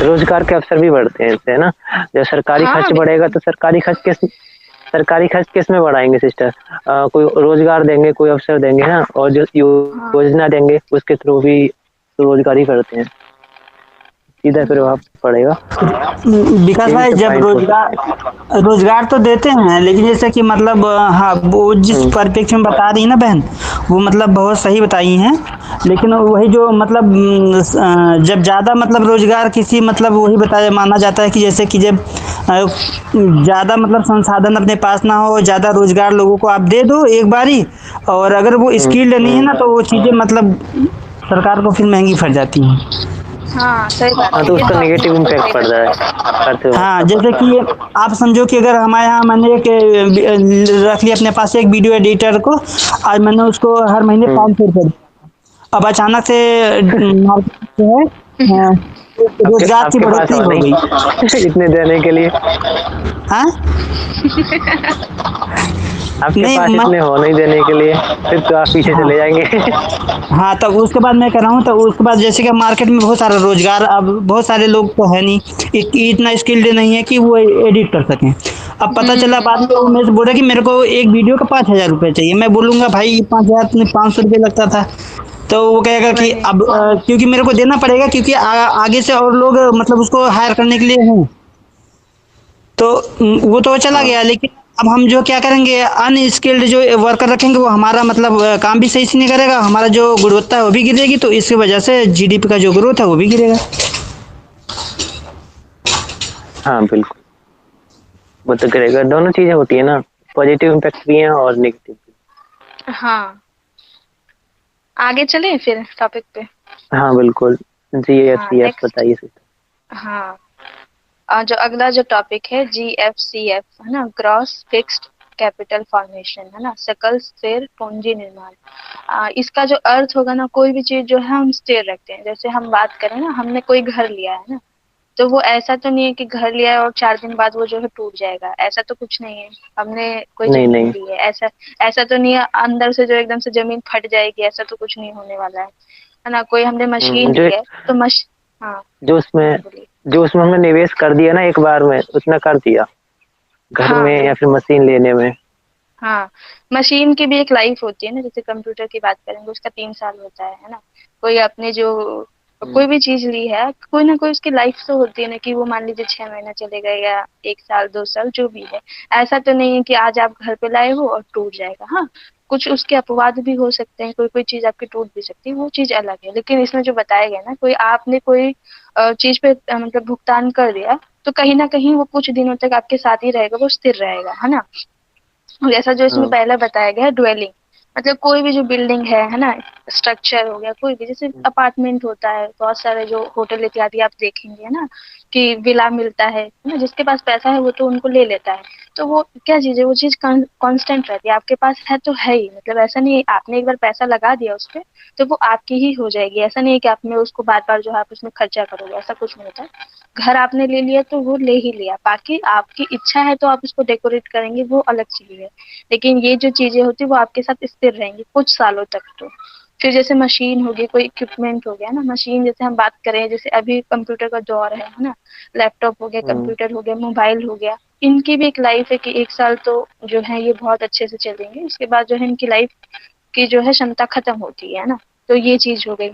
Speaker 2: रोजगार के अवसर भी बढ़ते हैं इससे, है ना? जब सरकारी
Speaker 1: हाँ
Speaker 2: खर्च बढ़ेगा तो सरकारी खर्च किस में बढ़ाएंगे सिस्टर? कोई रोजगार देंगे, कोई अवसर देंगे ना, और जो
Speaker 1: हाँ।
Speaker 2: योजना देंगे उसके थ्रू भी रोजगार ही करते हैं, सीधा प्रभाव पड़ेगा।
Speaker 3: विकास
Speaker 2: ये भी
Speaker 3: भाई,
Speaker 2: तो
Speaker 3: जब
Speaker 2: पॉइंट हो
Speaker 3: रोजगार
Speaker 2: सकते हैं।
Speaker 3: रोजगार तो देते हैं, लेकिन जैसे कि मतलब हाँ, वो जिस
Speaker 2: हम्म।
Speaker 3: परिप्रेक्ष्य में बता रही है ना बहन, वो मतलब बहुत सही बताई हैं। लेकिन वही जो मतलब जब ज़्यादा मतलब रोजगार किसी मतलब वही बताया माना जाता है कि जैसे कि जब ज़्यादा मतलब संसाधन अपने पास ना हो, ज़्यादा रोजगार लोगों को आप दे दो एक बारी, और अगर वो स्किल्ड नहीं है
Speaker 2: हम्म।
Speaker 3: ना तो वो चीज़ें मतलब सरकार को फिर महंगी पड़ जाती हैं।
Speaker 1: हाँ सही बात
Speaker 2: हाँ,
Speaker 1: है,
Speaker 2: तो
Speaker 1: ये
Speaker 2: उसका
Speaker 1: तो आपने
Speaker 2: नेगेटिव
Speaker 1: बिल्कुल
Speaker 2: इम्पैक्ट
Speaker 1: सही
Speaker 2: पड़ रहा
Speaker 1: बताया।
Speaker 2: है
Speaker 3: हाँ,
Speaker 2: अर्थव्यवस्था
Speaker 3: जैसे
Speaker 2: पर।
Speaker 3: कि आप समझो कि अगर हमारे यहाँ मैंने एक रख लिया अपने पास एक वीडियो एडिटर को, आज मैंने उसको हर महीने
Speaker 2: हम्म।
Speaker 3: 500 रुपये दिया। अब अचानक से मार्केट जो है
Speaker 2: आपके
Speaker 3: रोजगार की
Speaker 2: आपके पास
Speaker 3: बढ़ोतरी
Speaker 2: और
Speaker 3: हो गई।
Speaker 2: नहीं इतने देने के लिए,
Speaker 3: हाँ।
Speaker 2: आपके
Speaker 3: नहीं
Speaker 2: पास
Speaker 3: मैं।
Speaker 2: इतने हो नहीं देने के लिए, फिर तो आप पीछे
Speaker 3: हाँ।
Speaker 2: चले जाएंगे।
Speaker 3: हाँ, तब उसके बाद मैं कह रहा हूँ, तो उसके बाद जैसे कि मार्केट में बहुत सारा रोजगार, अब बहुत सारे लोग तो है नहीं, इतना स्किल्ड नहीं है कि वो एडिट कर सकें। अब पता चला बाद में वो मेरे से बोल रहा कि मेरे को एक वीडियो का 5000 रुपये चाहिए। मैं बोलूँगा भाई 5000 तुम्हें 500 रुपये लगता था। तो वो कहेगा कि
Speaker 1: वही।
Speaker 3: अब क्योंकि मेरे को देना पड़ेगा, क्योंकि आगे से और लोग मतलब उसको हायर करने के लिए हैं। तो वो तो चला
Speaker 2: हाँ।
Speaker 3: गया, लेकिन अब हम जो क्या करेंगे, अनस्किल्ड जो वर्कर रखेंगे वो हमारा मतलब काम भी सही से नहीं करेगा, हमारा जो गुणवत्ता है वो भी गिरेगी, तो इसकी वजह से जीडीपी का जो ग्रोथ है वो भी गिरेगा।
Speaker 2: हाँ बिल्कुल, वो तो करेगा, दोनों चीजें होती है ना, पॉजिटिव इम्पैक्ट भी है और नेगेटिव भी।
Speaker 1: हाँ, आगे चले फिर टॉपिक पे।
Speaker 2: हाँ बिल्कुल, जी एफ
Speaker 1: हाँ
Speaker 2: सी एफ
Speaker 1: नेक्स्ट।
Speaker 2: बताइए सिस्टर।
Speaker 1: हाँ, जो अगला जो टॉपिक है GFCF है ना, ग्रॉस फिक्स्ड कैपिटल फॉर्मेशन है ना, सकल स्थिर पूंजी निर्माण। इसका जो अर्थ होगा ना, कोई भी चीज जो है हम स्थिर रखते हैं। जैसे हम बात करें ना, हमने कोई घर लिया है ना, तो वो ऐसा तो नहीं है कि घर लिया है और 4 दिन बाद वो जो है टूट जाएगा, ऐसा तो कुछ नहीं है। हमने कोई
Speaker 2: नहीं
Speaker 1: जमीन
Speaker 2: नहीं।
Speaker 1: ली है, ऐसा ऐसा तो नहीं है अंदर से जो एकदम से जमीन फट जाएगी, ऐसा तो कुछ नहीं होने वाला है ना। कोई हमने मशीन
Speaker 2: जो
Speaker 1: ली है तो हाँ,
Speaker 2: जो उसमें
Speaker 1: बोलिए।
Speaker 2: जो उसमें हमने निवेश कर दिया ना एक बार में, उतना कर दिया घर
Speaker 1: हाँ
Speaker 2: में या फिर
Speaker 1: बिल्कुल।
Speaker 2: मशीन लेने में।
Speaker 1: हाँ, मशीन की भी एक लाइफ होती है ना, जैसे कंप्यूटर की बात करेंगे उसका 3 साल होता है ना। कोई अपने जो
Speaker 2: हम्म,
Speaker 1: कोई भी चीज ली है, कोई ना कोई उसकी लाइफ तो होती है ना, कि वो मान लीजिए 6 महीना चलेगा या 1 साल 2 साल जो भी है। ऐसा तो नहीं है कि आज आप घर पे लाए हो और टूट जाएगा। हाँ, कुछ उसके अपवाद भी हो सकते हैं, कोई कोई चीज आपकी टूट भी सकती है, वो चीज अलग है। लेकिन इसमें जो बताया गया ना, कोई आपने कोई चीज पे मतलब भुगतान कर दिया, तो कहीं ना कहीं वो कुछ दिनों तक आपके साथ ही रहेगा, वो स्थिर रहेगा, है ना। जैसा जो इसमें
Speaker 2: हाँ,
Speaker 1: पहले बताया गया है, ड्वेलिंग मतलब कोई भी जो बिल्डिंग है ना, स्ट्रक्चर हो गया, कोई भी जैसे अपार्टमेंट होता है, बहुत सारे जो होटल इत्यादि आप देखेंगे ना, कि विला मिलता है ना, जिसके पास पैसा है वो तो उनको ले लेता है। तो वो क्या चीज है, वो चीज कांस्टेंट रहती है, आपके पास है तो है ही, मतलब ऐसा नहीं है आपने एक बार पैसा लगा दिया उस पे तो वो आपकी ही हो जाएगी। ऐसा नहीं है कि आपने उसको बार बार जो है आप उसमें खर्चा करोगे, ऐसा कुछ नहीं होता है। घर आपने ले लिया तो वो ले ही लिया, बाकी आपकी इच्छा है तो आप उसको डेकोरेट करेंगे, वो अलग चीज है। लेकिन ये जो चीजें होती है वो आपके साथ स्थिर रहेंगी कुछ सालों तक। तो फिर जैसे मशीन हो गई, कोई इक्विपमेंट हो गया ना, मशीन जैसे हम बात करें, जैसे अभी कंप्यूटर का दौर है ना, लैपटॉप हो गया,
Speaker 2: हम्म,
Speaker 1: कंप्यूटर हो गया, मोबाइल हो गया, इनकी भी एक लाइफ है कि 1 साल तो जो है ये बहुत अच्छे से चलेंगे, उसके बाद जो है इनकी लाइफ की जो है क्षमता खत्म होती है ना। तो ये चीज हो गई।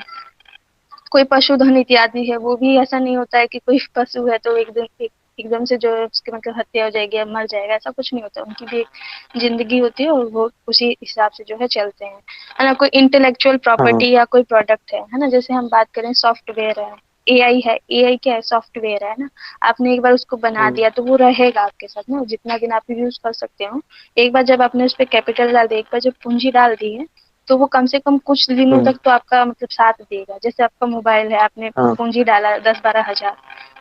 Speaker 1: कोई पशुधन इत्यादि है, वो भी ऐसा नहीं होता है कि कोई पशु है तो एकदम से जो है उसकी मतलब हत्या हो जाएगी या मर जाएगा, ऐसा कुछ नहीं होता। उनकी भी एक जिंदगी होती है और वो उसी हिसाब से जो है चलते हैं, है ना। कोई इंटेलेक्चुअल
Speaker 2: हाँ,
Speaker 1: प्रॉपर्टी या कोई प्रोडक्ट है ना, जैसे हम बात करें सॉफ्टवेयर है, एआई क्या है, सॉफ्टवेयर है ना। आपने एक बार उसको बना
Speaker 2: हम्म,
Speaker 1: दिया तो वो रहेगा आपके साथ ना, जितना दिन आप यूज कर सकते हो। एक बार जब आपने उस पर कैपिटल डाल दिया, एक बार जब पूंजी डाल दी है, तो वो कम से कम कुछ दिनों
Speaker 2: हम्म,
Speaker 1: तक तो आपका मतलब साथ देगा। जैसे आपका मोबाइल है, आपने
Speaker 2: हाँ,
Speaker 1: पूंजी डाला 10-12 हजार,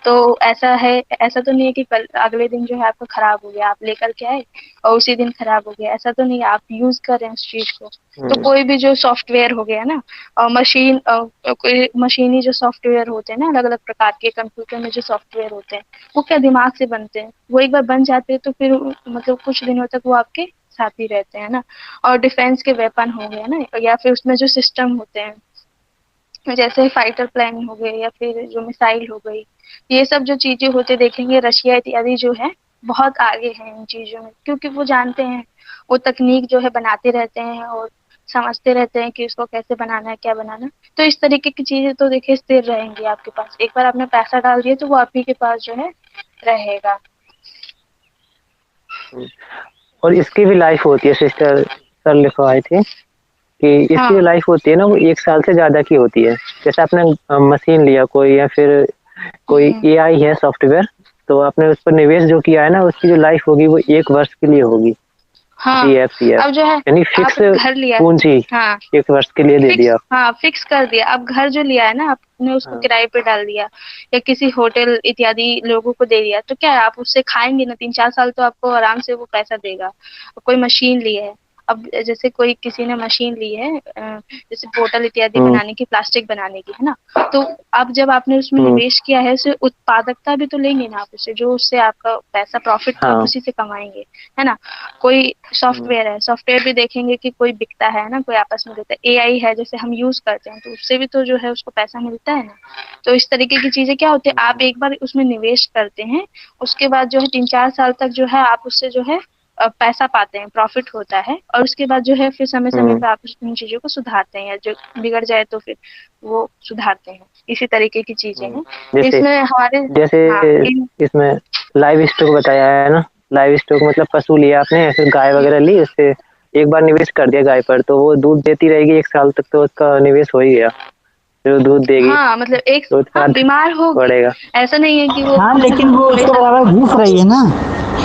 Speaker 1: तो ऐसा है, ऐसा तो नहीं है कि कल अगले दिन जो है आपका खराब हो गया, आप लेकर के आए और उसी दिन खराब हो गया, ऐसा तो नहीं है, आप यूज कर रहे हैं उस चीज को। तो
Speaker 2: हम्म,
Speaker 1: कोई भी जो सॉफ्टवेयर हो गया ना, और कोई मशीनी जो सॉफ्टवेयर होते हैं ना, अलग अलग प्रकार के कंप्यूटर में जो सॉफ्टवेयर होते हैं, वो क्या दिमाग से बनते हैं, वो एक बार बन जाते हैं तो फिर मतलब कुछ दिनों तक वो आपके साथ ही रहते हैं ना। और डिफेंस के वेपन हो गए ना, या फिर उसमें जो सिस्टम होते हैं, जैसे फाइटर प्लेन हो गए या फिर जो मिसाइल हो गई, ये सब जो चीजें होते देखेंगे, रशिया इत्यादि जो है बहुत आगे है इन चीजों में, क्योंकि वो जानते हैं, वो तकनीक जो है बनाते रहते हैं और समझते रहते हैं कि उसको कैसे बनाना है, क्या बनाना है। तो इस तरीके की चीजें तो देखिए स्थिर रहेंगी आपके पास, एक बार आपने पैसा डाल दिया तो वो आप ही के पास जो है रहेगा।
Speaker 2: हम्म। और इसकी भी लाइफ होती है सिस्टर, सर लिखवाए थे कि इसकी जो
Speaker 1: हाँ।
Speaker 2: लाइफ होती है ना वो 1 साल से ज्यादा की होती है। जैसे आपने मशीन लिया कोई या फिर कोई
Speaker 1: हम्म।
Speaker 2: एआई है सॉफ्टवेयर, तो आपने उस पर निवेश जो किया है ना उसकी जो लाइफ होगी वो 1 वर्ष के लिए होगी।
Speaker 1: हाँ,
Speaker 2: पीएफ
Speaker 1: अब जो है
Speaker 2: यानी फिक्स
Speaker 1: आपने घर लिया।
Speaker 2: पूंजी
Speaker 1: हाँ,
Speaker 2: 1 वर्ष के लिए दे
Speaker 1: फिक्स,
Speaker 2: दिया।
Speaker 1: हाँ फिक्स कर दिया। अब घर जो लिया है ना आपने, उसको
Speaker 2: हाँ,
Speaker 1: किराए पे डाल दिया या किसी होटल इत्यादि लोगों को दे दिया, तो क्या है, आप उससे खाएंगे ना, 3-4 साल तो आपको आराम से वो पैसा देगा। कोई मशीन ली है, अब जैसे कोई किसी ने मशीन ली है जैसे बोतल इत्यादि
Speaker 2: हम्म,
Speaker 1: बनाने की, प्लास्टिक बनाने की, है ना। तो अब जब आपने उसमें
Speaker 2: हम्म,
Speaker 1: निवेश किया है, उससे उत्पादकता भी तो लेंगे ना आप उससे, जो उससे आपका पैसा प्रॉफिट तो आप
Speaker 2: हाँ,
Speaker 1: उसी से कमाएंगे, है ना। कोई
Speaker 2: हम्म,
Speaker 1: सॉफ्टवेयर है, सॉफ्टवेयर भी देखेंगे कि कोई बिकता है ना, कोई आपस में देता है। एआई है जैसे हम यूज करते हैं, तो उससे भी तो जो है उसको पैसा मिलता है ना। तो इस तरीके की चीजें क्या होती है, आप
Speaker 2: हम्म,
Speaker 1: एक बार उसमें निवेश करते हैं, उसके बाद जो है 3-4 साल तक जो है आप उससे जो है पैसा पाते हैं, प्रॉफिट होता है, और उसके बाद जो है फिर समय समय
Speaker 2: हम्म,
Speaker 1: पे आप उन चीजों को सुधारते हैं, या जो बिगड़ जाए तो फिर वो सुधारते हैं। इसी तरीके की चीजें
Speaker 2: हम्म।
Speaker 1: हैं
Speaker 2: जैसे
Speaker 1: इसमें हमारे।
Speaker 2: जैसे
Speaker 1: हाँ
Speaker 2: इसमें लाइव स्टॉक बताया है ना, लाइव स्टॉक मतलब पशु लिया आपने या फिर गाय वगैरह ली, उससे एक बार निवेश कर दिया गाय पर तो वो दूध देती रहेगी 1 साल तक, तो उसका निवेश हो ही गया, फिर वो दूध देगी
Speaker 1: हाँ, मतलब एक,
Speaker 2: तो उसके
Speaker 1: हाँ
Speaker 2: बाद
Speaker 1: बीमार होगी,
Speaker 2: बढ़ेगा।
Speaker 1: ऐसा नहीं है कि वो
Speaker 3: हाँ
Speaker 1: मतलब
Speaker 3: लेकिन वो उसके
Speaker 1: हमेशा।
Speaker 3: बराबर भूख रही है ना।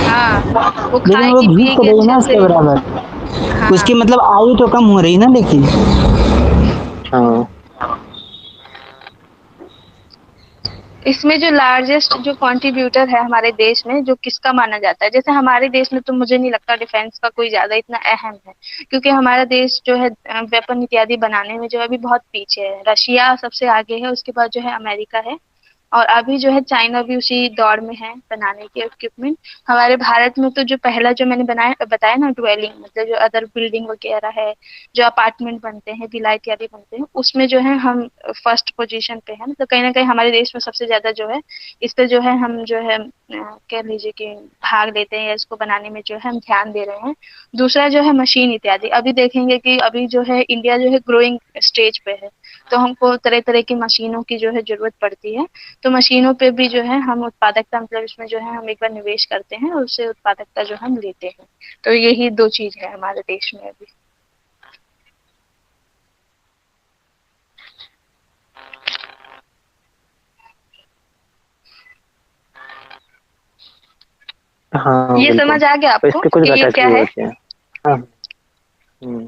Speaker 1: हाँ, वो
Speaker 3: लेकिन वो
Speaker 1: खाएगी
Speaker 3: भूख तो
Speaker 1: पिएगी
Speaker 3: रही है ना
Speaker 1: अच्छे
Speaker 3: उसके
Speaker 1: से।
Speaker 3: बराबर। उसकी
Speaker 1: हाँ।
Speaker 3: मतलब आयु तो कम हो रही ना लेकिन।
Speaker 2: हाँ,
Speaker 1: इसमें जो लार्जेस्ट जो कंट्रीब्यूटर है हमारे देश में, जो किसका माना जाता है, जैसे हमारे देश में तो मुझे नहीं लगता डिफेंस का कोई ज्यादा इतना अहम है, क्योंकि हमारा देश जो है वेपन इत्यादि बनाने में जो है अभी बहुत पीछे है। रशिया सबसे आगे है, उसके बाद जो है अमेरिका है, और अभी जो है चाइना भी उसी दौर में है बनाने के इक्विपमेंट। हमारे भारत में तो जो पहला जो मैंने बताया ना ड्वेलिंग, मतलब जो अदर बिल्डिंग वगैरह है, जो अपार्टमेंट बनते हैं, विला इत्यादि बनते हैं, उसमें जो है हम फर्स्ट पोजीशन पे है। तो कहीं ना कहीं हमारे देश में सबसे ज्यादा जो है इस पे जो है हम जो है कह लीजिए कि भाग लेते हैं, या इसको बनाने में जो है हम ध्यान दे रहे हैं। दूसरा जो है मशीन इत्यादि, अभी देखेंगे कि अभी जो है इंडिया जो है ग्रोइंग स्टेज पे है, तो हमको तरह तरह की मशीनों की जो है जरूरत पड़ती है। तो मशीनों पे भी जो है हम उत्पादकता, मतलब इसमें जो है हम एक बार निवेश करते हैं और उससे उत्पादकता जो हम लेते हैं। तो यही दो चीज है हमारे देश में अभी।
Speaker 2: हाँ
Speaker 1: ये
Speaker 2: बिल्कुल,
Speaker 1: समझ आ गया
Speaker 2: तो इस
Speaker 1: आपको
Speaker 2: पे कुछ
Speaker 1: कि ये
Speaker 2: बता
Speaker 1: क्या
Speaker 2: दीजिए
Speaker 1: है?
Speaker 2: वैसे। हाँ। हम्म।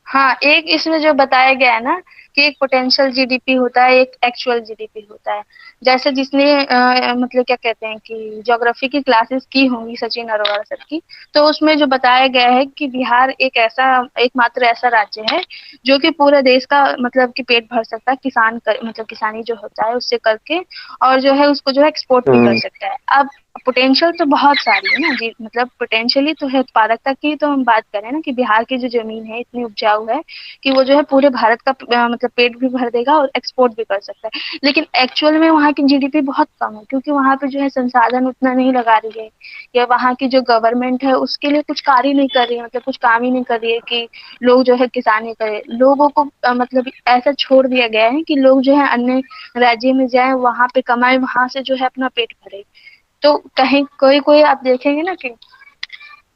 Speaker 1: हाँ, एक इसमें जो बताया गया है ना कि एक पोटेंशियल जीडीपी होता है, एक एक्चुअल जीडीपी होता है। जैसे जिसने मतलब क्या कहते हैं कि ज्योग्राफी की क्लासेस की होंगी सचिन अरोड़ा सर की, तो उसमें जो बताया गया है कि बिहार एक ऐसा, एकमात्र ऐसा राज्य है जो कि पूरे देश का मतलब कि पेट भर सकता है, मतलब किसानी जो होता है उससे करके, और जो है उसको जो है एक्सपोर्ट भी कर
Speaker 2: हम्म।
Speaker 1: सकता है। अब पोटेंशियल तो बहुत सारी है ना जी, मतलब पोटेंशियली तो है, उत्पादकता की तो हम बात करें ना कि बिहार की जो जमीन है इतनी उपजाऊ है कि वो जो है पूरे भारत का मतलब पेट भी भर देगा और एक्सपोर्ट भी कर सकता है। लेकिन एक्चुअल में वहाँ की जीडीपी बहुत कम है, क्योंकि वहाँ पे जो है संसाधन उतना नहीं लगा रही है, या वहाँ की जो गवर्नमेंट है उसके लिए कुछ कार्य नहीं कर रही है, मतलब कुछ काम ही नहीं कर रही है कि लोग जो है किसानी करे। लोगों को मतलब ऐसा छोड़ दिया गया है कि लोग जो है अन्य राज्य में जाए, वहां पे कमाए, वहां से जो है अपना पेट भरे। तो कहीं कोई कोई आप देखेंगे ना कि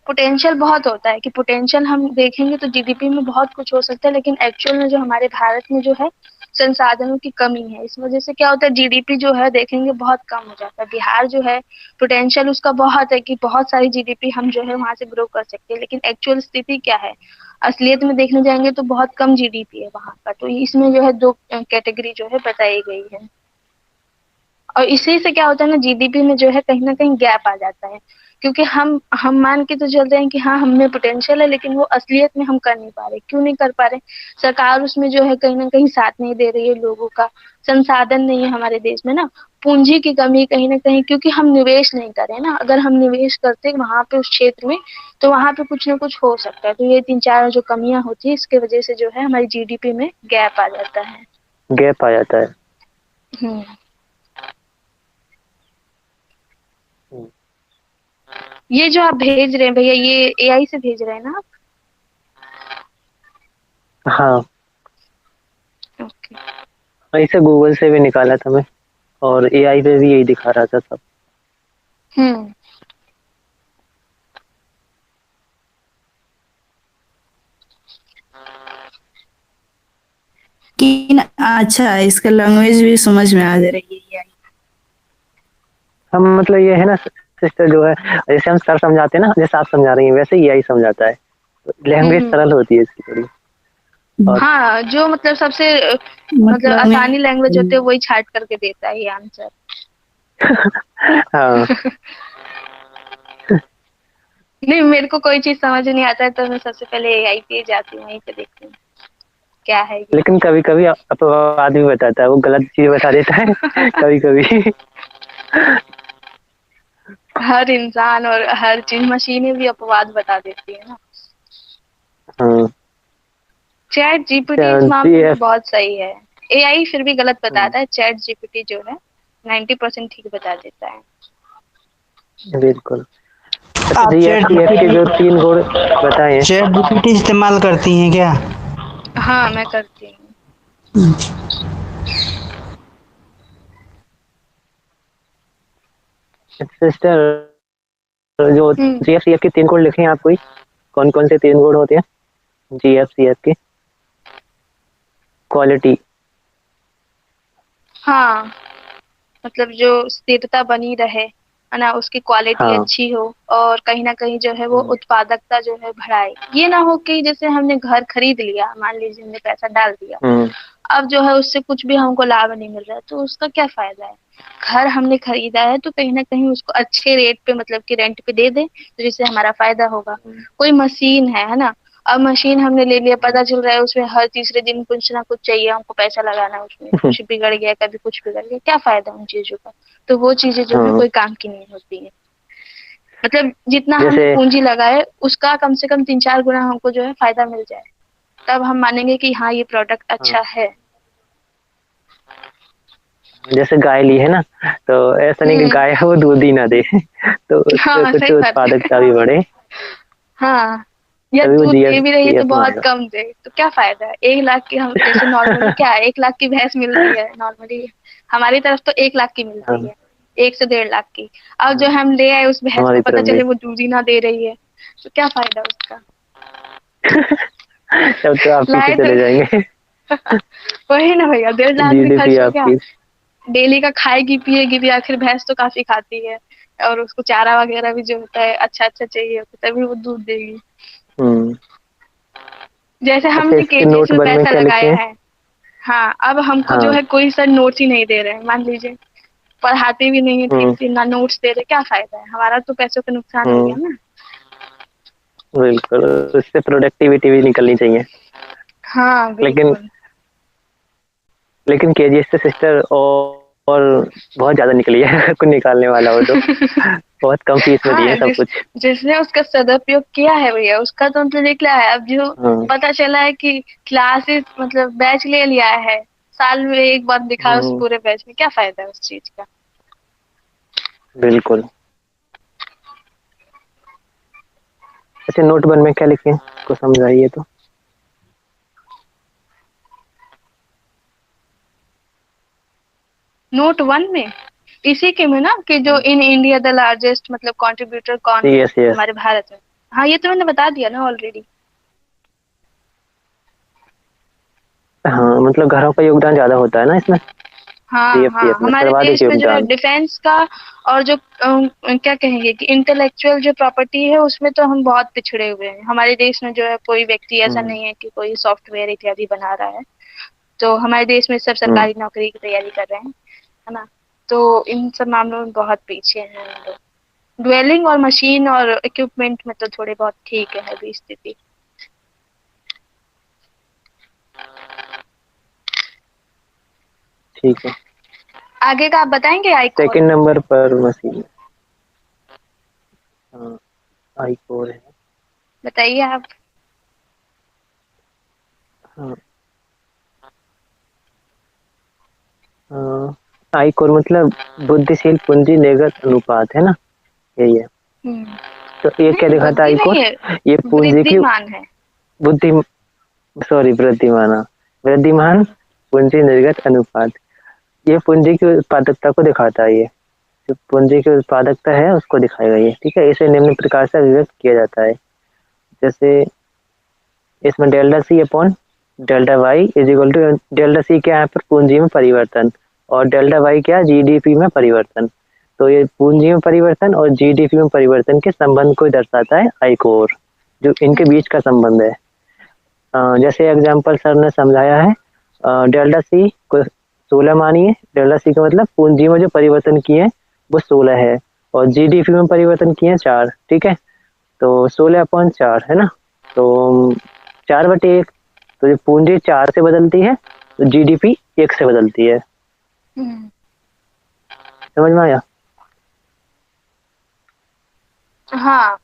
Speaker 1: पोटेंशियल बहुत होता है, कि पोटेंशियल हम देखेंगे तो जीडीपी में बहुत कुछ हो सकता है, लेकिन एक्चुअल में जो हमारे भारत में जो है संसाधनों की कमी है, इस वजह से क्या होता है जीडीपी जो है देखेंगे बहुत कम हो जाता है। बिहार जो है पोटेंशियल उसका बहुत है कि बहुत सारी जीडीपी हम जो है वहां से ग्रो कर सकते हैं, लेकिन एक्चुअल स्थिति क्या है, असलियत में देखने जाएंगे तो बहुत कम जीडीपी है वहां का। तो इसमें जो है दो कैटेगरी जो है बताई गई है। और इसी से क्या होता है ना, जीडीपी में जो है कहीं ना कहीं गैप आ जाता है, क्योंकि हम मान के तो चल रहे हैं कि हाँ हमें पोटेंशियल है, लेकिन वो असलियत में हम कर नहीं पा रहे। क्यों नहीं कर पा रहे? सरकार उसमें जो है कहीं ना कहीं साथ नहीं दे रही है, लोगों का संसाधन नहीं है हमारे देश में ना, पूंजी की कमी कहीं ना कहीं, क्योंकि हम निवेश नहीं कर रहे ना। अगर हम निवेश करते वहां पे उस क्षेत्र में, तो वहां पे कुछ ना कुछ हो सकता है। तो ये तीन चार जो कमियां होती है, इसके वजह से जो है हमारी जीडीपी में गैप आ जाता है।
Speaker 2: गैप आ जाता है।
Speaker 1: हम्म।
Speaker 2: हम्म।
Speaker 1: ये जो आप भेज रहे हैं भैया, ये एआई से भेज रहे हैं ना आप?
Speaker 2: हाँ,
Speaker 1: ओके।
Speaker 2: इसे गूगल से भी निकाला था मैं, और एआई पे भी यही दिखा रहा था सब।
Speaker 1: हम्म।
Speaker 4: लेकिन अच्छा इसका लैंग्वेज भी समझ में आ जा रही है ये।
Speaker 2: हम मतलब ये है ना सिस्टर, जो है जैसे हम सर समझाते हैं ना, जैसे आप समझा रही हैं वैसे ही एआई समझाता है। लैंग्वेज
Speaker 1: हम्म।
Speaker 2: सरल होती है इसकी थोड़ी। और
Speaker 1: हाँ, जो मतलब सबसे मतलब
Speaker 4: मतलब
Speaker 1: आसानी लैंग्वेज होती है
Speaker 4: मैं
Speaker 1: वही छाट करके देता है ये आंसर।
Speaker 2: हाँ,
Speaker 1: नहीं, मेरे को कोई चीज समझ नहीं आता है तो मैं सबसे पहले एआई पे जाती हूँ, वहीं पे देखती हूँ क्या है ये।
Speaker 2: लेकिन कभी कभी अपवाद भी बताता है, वो गलत चीज बता देता है कभी कभी।
Speaker 1: हर इंसान और हर चीज, मशीनें भी अपवाद बता देती है ना।
Speaker 2: हाँ।
Speaker 1: चैट जीपीटी इस
Speaker 2: जी
Speaker 1: मामले में
Speaker 2: एफ।
Speaker 1: बहुत सही है। एआई फिर भी गलत बताता है, चैट जीपीटी जो है 90% ठीक बता देता है।
Speaker 2: बिल्कुल। अच्छा,
Speaker 3: आप
Speaker 2: जी एफ
Speaker 3: चैट
Speaker 2: सी एफ के जो
Speaker 3: जीपीटी
Speaker 2: 3 गुण बताए हैं।
Speaker 3: चैट जीपीटी इस्तेमाल करती हैं क्या?
Speaker 1: हाँ, मैं करती हूँ।
Speaker 2: सिस्टर, जो
Speaker 1: हम्म।
Speaker 2: जी एफ सी एफ के 3 गुण लिखे हैं आप, कोई कौन कौन से 3 गुण होते हैं जी एफ सी एफ के? क्वालिटी।
Speaker 1: हाँ, मतलब जो स्थिरता बनी रहे है ना, उसकी क्वालिटी
Speaker 2: हाँ।
Speaker 1: अच्छी हो, और कहीं ना कहीं जो है वो
Speaker 2: हम्म।
Speaker 1: उत्पादकता जो है बढ़ाए। ये ना हो कि जैसे हमने घर खरीद लिया, मान लीजिए हमने पैसा डाल दिया,
Speaker 2: हम्म।
Speaker 1: अब जो है उससे कुछ भी हमको लाभ नहीं मिल रहा है, तो उसका क्या फायदा है? घर हमने खरीदा है तो कहीं ना कहीं उसको अच्छे रेट पे, मतलब कि रेंट पे दे दे, तो जिससे हमारा फायदा होगा। कोई मशीन है ना, अब मशीन हमने ले लिया, पता चल रहा है उसमें हर तीसरे दिन कुछ ना कुछ चाहिए हमको, पैसा लगाना है उसमें, कुछ बिगड़ गया, कभी कुछ बिगड़ गया, क्या फायदा उन चीजों का। तो वो चीजें जो है
Speaker 2: हाँ,
Speaker 1: कोई काम की नहीं होती है। मतलब जितना हमने
Speaker 2: जैसे
Speaker 1: पूंजी लगाए उसका कम से कम 3-4 गुना हमको जो है फायदा मिल जाए, तब हम मानेंगे कि हाँ ये प्रोडक्ट
Speaker 2: हाँ,
Speaker 1: अच्छा है।
Speaker 2: जैसे गाय ली है ना, तो ऐसा नहीं कि
Speaker 1: हम्म।
Speaker 2: गाय है वो दूध ही ना दे तो उससे
Speaker 1: हाँ
Speaker 2: कुछ
Speaker 1: सही बात है।
Speaker 2: उत्पादकता भी बढ़े,
Speaker 1: हाँ, या
Speaker 2: तभी वो
Speaker 1: दूध दे भी रही है तो
Speaker 2: जीएसपी
Speaker 1: बहुत
Speaker 2: मांगा।
Speaker 1: कम दे, तो क्या फायदा है। 1 लाख की हम जैसे नॉर्मली क्या है, 1 लाख की भैंस मिलती है नॉर्मली, हमारी तरफ तो 1 लाख की मिलती
Speaker 2: हाँ,
Speaker 1: है, 1 से 1.5 लाख की। अब जो
Speaker 2: हाँ,
Speaker 1: हम ले आए उस भैंस को
Speaker 2: हमारी
Speaker 1: पता
Speaker 2: तरफ भी
Speaker 1: चले वो दूध ही ना दे रही है, तो क्या फायदा उसका।
Speaker 2: तब तो आप पीछे
Speaker 1: लाए
Speaker 2: चले
Speaker 1: थे।
Speaker 2: जाएंगे
Speaker 1: वही ना भैया, 1.5 लाख भी
Speaker 2: जीडीपी
Speaker 1: खर्च हो गया,
Speaker 2: आपकी।
Speaker 1: डेली का खाएगी पिएगी भी, आखिर भैंस तो काफी खाती है, और उसको चारा वगैरह भी जो होता है अच्छा अच्छा चाहिए होता है, तभी वो दूध देगी।
Speaker 2: हम्म।
Speaker 1: जैसे
Speaker 2: अच्छा,
Speaker 1: हमने
Speaker 2: इसके
Speaker 1: केजीएस
Speaker 2: नोट
Speaker 1: में
Speaker 2: वन में
Speaker 1: पैसा
Speaker 2: क्या लिखे
Speaker 1: लगाया
Speaker 2: हैं?
Speaker 1: है। हाँ, अब हमको जो
Speaker 2: हाँ।
Speaker 1: है कोई सर नोट्स ही नहीं दे रहे हैं, मान लीजिए, पढ़ाते भी नहीं है ठीक
Speaker 2: हम्म।
Speaker 1: से, ना नोट्स दे रहे, क्या फायदा है, हमारा तो पैसों का नुकसान हो गया
Speaker 2: हम्म।
Speaker 1: ना।
Speaker 2: बिल्कुल, इससे प्रोडक्टिविटी भी निकलनी चाहिए।
Speaker 1: हाँ
Speaker 2: लेकिन
Speaker 1: बिल्कुल।
Speaker 2: लेकिन केजीएस से सिस्टर और बहुत ज्यादा निकली है कुछ निकालने वाला हो तो बहुत कम फीस में दिए
Speaker 1: हाँ,
Speaker 2: हैं सब कुछ।
Speaker 1: जिसने उसका सदुपयोग किया है भैया उसका तो मतलब निकला है। अब जो
Speaker 2: हाँ।
Speaker 1: पता चला है कि क्लासेस मतलब बैच ले लिया है, साल में एक बार दिखा उस
Speaker 2: हम्म।
Speaker 1: पूरे बैच में, क्या फायदा है उस चीज का।
Speaker 2: बिल्कुल। अच्छा, नोट वन में क्या लिखे हैं, को समझाइए तो।
Speaker 1: नोट 1 में इसी के में ना कि जो इन इंडिया द लार्जेस्ट मतलब कंट्रीब्यूटर कौन है
Speaker 2: यस, यस।
Speaker 1: हमारे भारत में। हाँ, ये तो मैंने बता दिया ना ऑलरेडी।
Speaker 2: हाँ, मतलब घरों का योगदान ज्यादा होता है ना इसमें,
Speaker 1: हाँ हाँ,
Speaker 2: सीएफपीएफ में
Speaker 1: हमारे
Speaker 2: सर्वाधिक
Speaker 1: देश में जो है
Speaker 2: योगदान।
Speaker 1: डिफेंस का और जो क्या कहेंगे कि इंटेलेक्चुअल जो प्रॉपर्टी है उसमें तो हम बहुत पिछड़े हुए हैं। हमारे देश में जो है कोई व्यक्ति ऐसा
Speaker 2: हम्म।
Speaker 1: नहीं है कि कोई सॉफ्टवेयर इत्यादि बना रहा है, तो हमारे देश में सब
Speaker 2: हम्म।
Speaker 1: सरकारी नौकरी की तैयारी कर रहे हैं, है ना। तो इन सब मामलों में बहुत पीछे हैं हम लोग। ड्वेलिंग और मशीन और इक्विपमेंट में तो थोड़े बहुत ठीक है अभी स्थिति।
Speaker 2: ठीक है।
Speaker 1: आगे का आप बताएंगे आईकोर।
Speaker 2: सेकंड नंबर पर मशीन। हाँ, आई कोर है।
Speaker 1: बताइए आप।
Speaker 2: हाँ। हाँ, आई कोर मतलब बुद्धिशील पूंजी लागत अनुपात है ना, यही है।
Speaker 1: हम्म।
Speaker 2: तो ये क्या
Speaker 1: नहीं,
Speaker 2: दिखाता है
Speaker 1: बुद्धि
Speaker 2: आई कोर?
Speaker 1: नहीं है,
Speaker 2: ये पूंजी की
Speaker 1: वृद्धिमान है।
Speaker 2: बुद्धि सॉरी वृद्धिमान, हाँ, वृद्धिमान पूंजी निर्गत अनुपात, ये पूंजी की उत्पादकता को दिखाता है। ये जो पूंजी की उत्पादकता है उसको दिखाएगा ये, ठीक है। इसे निम्न प्रकार से अभिव्यक्त किया जाता है, जैसे इसमें delta C upon delta Y is equal to, delta C क्या है यहाँ पर, पूंजी में परिवर्तन, और डेल्टा वाई क्या, जीडीपी में परिवर्तन। तो ये पूंजी में परिवर्तन और जीडीपी में परिवर्तन के संबंध को दर्शाता है आई कोर, जो इनके बीच का संबंध है। जैसे एग्जाम्पल सर ने समझाया है, डेल्टा सी को 16 मानिए, डेल्टा सी का मतलब पूंजी में जो परिवर्तन किए वो 16 है, और जीडीपी में परिवर्तन किए 4, ठीक है। तो 16/4 है ना, तो 4/1, तो जो पूंजी 4 से बदलती है तो जीडीपी 1 से बदलती है।
Speaker 1: हम्म।
Speaker 2: समझ में आया?
Speaker 1: हाँ,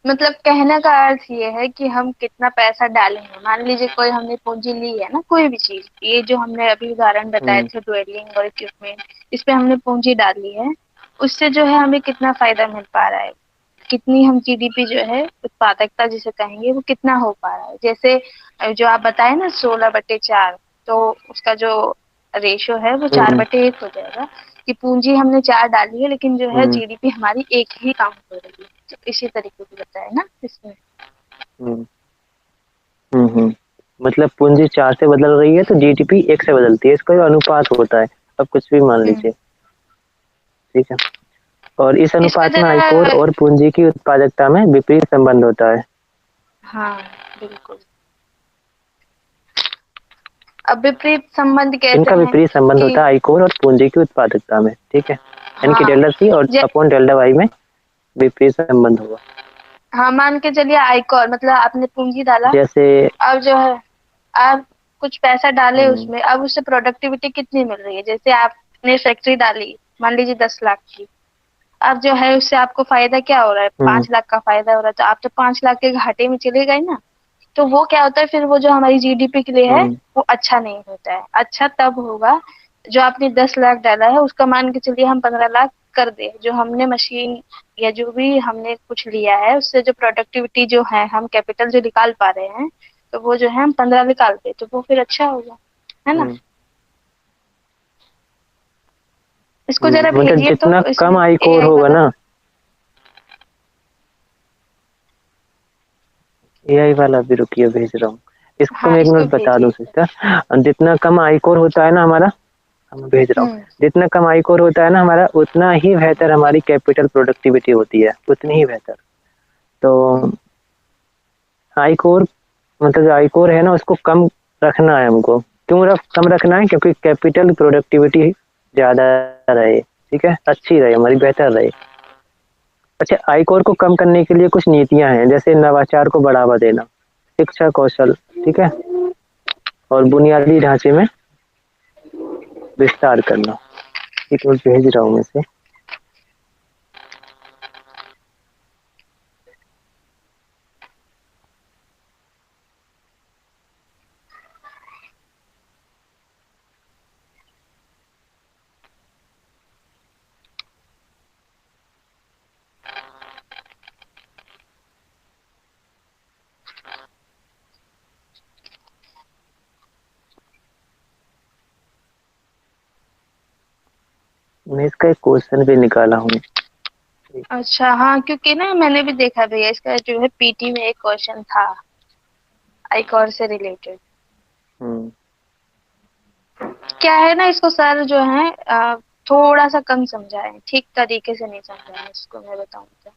Speaker 1: मतलब कहने का अर्थ ये है कि हम कितना पैसा डालेंगे। मान लीजिए कोई हमने पूंजी ली है ना, कोई भी चीज, ये जो हमने अभी उदाहरण बताए
Speaker 2: हम्म।
Speaker 1: थे ड्वेलिंग और इक्विपमेंट, इस पे हमने पूंजी डाली है, उससे जो है हमें कितना फायदा मिल पा रहा है, कितनी हम जीडीपी जो है उत्पादकता जिसे कहेंगे वो कितना हो पा रहा है। जैसे जो आप बताए ना 16/4, तो उसका जो रेशो है वो चार
Speaker 2: हम्म।
Speaker 1: बटे एक हो जाएगा, कि पूंजी हमने 4 डाली है लेकिन जो है
Speaker 2: हम्म।
Speaker 1: जीडीपी हमारी 1 ही काउंट हो रही है। तो इसी तरीके से बताया ना इसमें।
Speaker 2: हम्म। हम्म। मतलब पूंजी 4 से बदल रही है तो जीडीपी 1 से बदलती है, इसका जो अनुपात होता है, अब कुछ भी मान
Speaker 1: हम्म।
Speaker 2: लीजिए, ठीक है। और इस
Speaker 1: इसका
Speaker 2: अनुपात में
Speaker 1: जरा।
Speaker 2: आयकोर और पूंजी की उत्पादकता में विपरीत संबंध होता है।
Speaker 1: हाँ बिल्कुल। अब विपरीत संबंध कैसे
Speaker 2: इनका
Speaker 1: हैं
Speaker 2: विपरीत संबंध
Speaker 1: कि
Speaker 2: होता है आयकोर और पूंजी की उत्पादकता में, ठीक है। यानी कि
Speaker 1: हाँ
Speaker 2: डेल्टा सी और अपॉन डेल्टा वाई में विपरीत संबंध होगा।
Speaker 1: हाँ, मान के चलिए आइकॉन, मतलब आपने पूंजी डाला,
Speaker 2: जैसे
Speaker 1: अब जो है आप कुछ पैसा डाले
Speaker 2: हम्म,
Speaker 1: उसमें, अब उससे प्रोडक्टिविटी कितनी मिल रही है? जैसे आपने फैक्ट्री डाली, मान लीजिए 10 लाख की, अब जो है उससे आपको फायदा क्या हो रहा है?
Speaker 2: हम्म,
Speaker 1: 5 लाख का फायदा हो रहा है, तो आप तो 5 लाख के घाटे में चले गए ना। तो वो क्या होता है फिर, वो जो हमारी जीडीपी के लिए है
Speaker 2: हम्म,
Speaker 1: वो अच्छा नहीं होता है। अच्छा तब होगा जो आपने 10 लाख डाला है उसका मान के चलिए हम 15 लाख कर दे, जो हमने मशीन या जो भी हमने कुछ लिया है उससे जो प्रोडक्टिविटी जो है, हम कैपिटल जो निकाल पा रहे हैं, तो वो जो है हम 15 निकाल दे, तो वो फिर अच्छा होगा, है ना?
Speaker 2: हम्म,
Speaker 1: इसको जरा
Speaker 2: मतलब
Speaker 1: भेजिए तो
Speaker 2: जितना कम
Speaker 1: इसमें
Speaker 2: आई कोर
Speaker 1: एआई
Speaker 2: होगा
Speaker 1: वाला।
Speaker 2: ना, एआई वाला भी रुकिए भेज रहा हूँ। इसको
Speaker 1: हाँ,
Speaker 2: मैं एक
Speaker 1: इसको
Speaker 2: मिनट बता दूं
Speaker 1: भेजिए।
Speaker 2: सिस्टर, जितना कम आई कोर होता है ना हमारा, मैं भेज रहा हूँ,
Speaker 1: हम्म।
Speaker 2: जितना कम आई कोर होता है ना हमारा, उतना ही बेहतर हमारी कैपिटल प्रोडक्टिविटी होती है, उतनी ही बेहतर। तो आई कोर मतलब जो आई कोर है ना उसको कम रखना है हमको। क्यों कम रखना है? क्योंकि कैपिटल प्रोडक्टिविटी ज्यादा रहे, ठीक है, अच्छी रहे हमारी, बेहतर रहे। अच्छा, आई कोर को कम करने के लिए कुछ नीतियां हैं, जैसे नवाचार को बढ़ावा देना, शिक्षा कौशल, ठीक है, और बुनियादी ढांचे में विस्तार करना। एक मिनट भेज रहा हूँ मैं से। मैं इसका एक क्वेश्चन भी निकाला हूँ।
Speaker 1: अच्छा, हाँ, क्योंकि ना मैंने भी देखा भैया, इसका जो है पीटी में एक क्वेश्चन था आइकॉर से रिलेटेड।
Speaker 2: हम्म,
Speaker 1: क्या है ना, इसको सर जो है थोड़ा सा कम समझाए, ठीक तरीके से नहीं समझाए, इसको मैं बताऊं तो।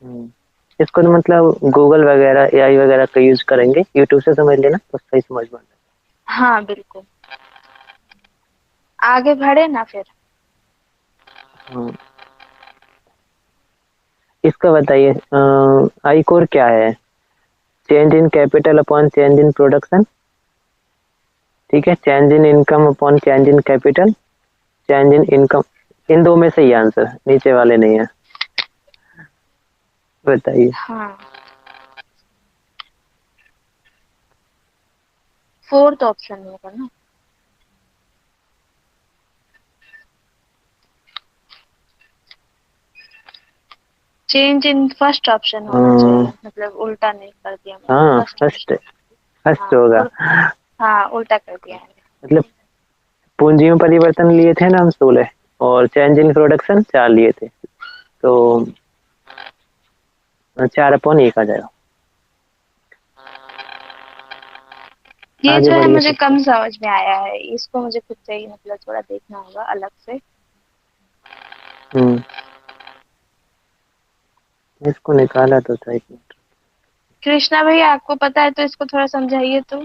Speaker 2: हम्म। इसको तो मतलब गूगल वगैरह, एआई वगैरह का यूज करेंगे, यूट्यूब से समझ लेना तो सही समझ में
Speaker 1: हाँ, बिल्कुल। आगे बढ़े ना फिर।
Speaker 2: आएगा। इसका बताइए, आई कोर क्या है? Change in capital upon change in production, ठीक है, change in income upon change in capital, change in income. इन दो में से ही आंसर, नीचे वाले नहीं है। बताइए।
Speaker 1: हाँ, फोर्थ ऑप्शन होगा ना। चेंज इन फर्स्ट ऑप्शन होना
Speaker 2: अम्म,
Speaker 1: चाहिए, मतलब उल्टा नहीं कर दिया मैंने,
Speaker 2: हाँ,
Speaker 1: फर्स्ट
Speaker 2: फर्स्ट,
Speaker 1: ऑप्शन।
Speaker 2: फर्स्ट
Speaker 1: हाँ,
Speaker 2: होगा।
Speaker 1: और हाँ, उल्टा कर दिया है।
Speaker 2: मतलब पूंजी में परिवर्तन लिए थे ना हम 16, और चेंज इन प्रोडक्शन 4 लिए थे, तो 4/1 आ जाएगा।
Speaker 1: ये
Speaker 2: आगे
Speaker 1: जो है
Speaker 2: बढ़िए
Speaker 1: मुझे
Speaker 2: सिस्टर।
Speaker 1: कम समझ में आया है, इसको मुझे खुद से ही मतलब थोड़ा देखना होगा अलग से।
Speaker 2: हम्म, इसको निकाला तो था, एक मिनट।
Speaker 1: कृष्णा भैया, आपको पता है तो इसको थोड़ा समझाइए तो।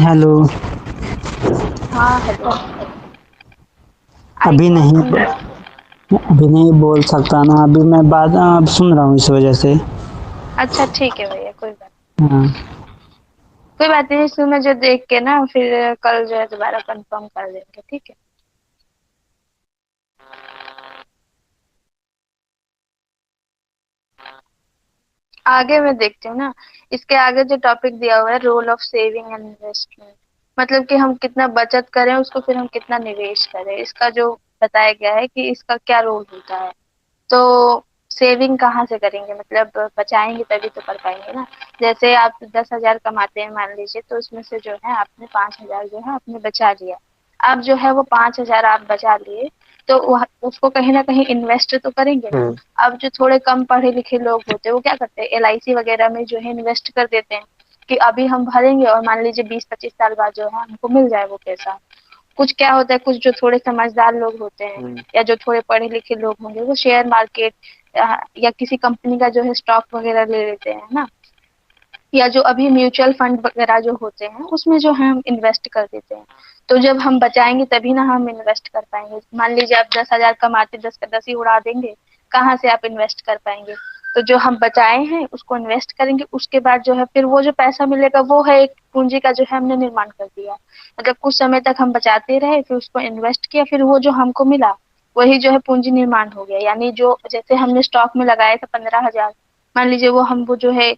Speaker 3: हेलो।
Speaker 1: हाँ, हेलो।
Speaker 3: अभी
Speaker 1: आइकॉन
Speaker 3: नहीं,
Speaker 1: समझा।
Speaker 3: अभी नहीं बोल सकता ना, अभी मैं बाद अब सुन रहा हूँ इस वजह से।
Speaker 1: अच्छा, ठीक है भैया, कोई बात।
Speaker 3: हाँ।
Speaker 1: कोई बात नहीं, इसमें मैं जो देख के ना फिर कल जो है दोबारा कंफर्म कर देंगे, ठीक है। आगे मैं देखती हूँ ना, इसके आगे जो टॉपिक दिया हुआ है, role of saving and investment, मतलब कि हम कितना बचत करें उसको फिर हम कितना निवेश करें, इसका जो बताया गया है कि इसका क्या रोल होता है। तो सेविंग कहाँ से करेंगे, मतलब बचाएंगे तभी तो कर पाएंगे ना। जैसे आप 10,000 कमाते हैं मान लीजिए, तो उसमें से जो है आपने 5,000 जो है आपने बचा लिया। अब जो है वो 5,000 आप बचा लिए, तो उसको कहीं ना कहीं इन्वेस्ट तो करेंगे ना।
Speaker 2: हम्म,
Speaker 1: अब जो थोड़े कम पढ़े लिखे लोग होते हैं वो क्या करते हैं, एलआईसी वगैरह में जो है इन्वेस्ट कर देते हैं कि अभी हम भरेंगे और मान लीजिए 20-25 साल बाद जो है हमको मिल जाए वो पैसा। कुछ क्या होता है, कुछ जो थोड़े समझदार लोग होते हैं
Speaker 2: हम्म,
Speaker 1: या जो थोड़े पढ़े लिखे लोग होंगे, वो शेयर मार्केट या किसी कंपनी का जो है स्टॉक वगैरह ले लेते हैं ना। या जो अभी म्यूचुअल फंड वगैरह जो होते हैं उसमें जो है हम इन्वेस्ट कर देते हैं। तो जब हम बचाएंगे तभी ना हम इन्वेस्ट कर पाएंगे। मान लीजिए आप 10,000 कमाते 10 का 10 ही उड़ा देंगे, कहाँ से आप इन्वेस्ट कर पाएंगे। तो जो हम बचाए हैं उसको इन्वेस्ट करेंगे, उसके बाद जो है फिर वो जो पैसा मिलेगा वो है एक पूंजी का जो है हमने निर्माण कर दिया। मतलब कुछ समय तक हम बचाते रहे, फिर उसको इन्वेस्ट किया, फिर वो जो हमको मिला वही जो है पूंजी निर्माण हो गया। यानी जो जैसे हमने स्टॉक में लगाया था 15,000, मान लीजिए वो जो है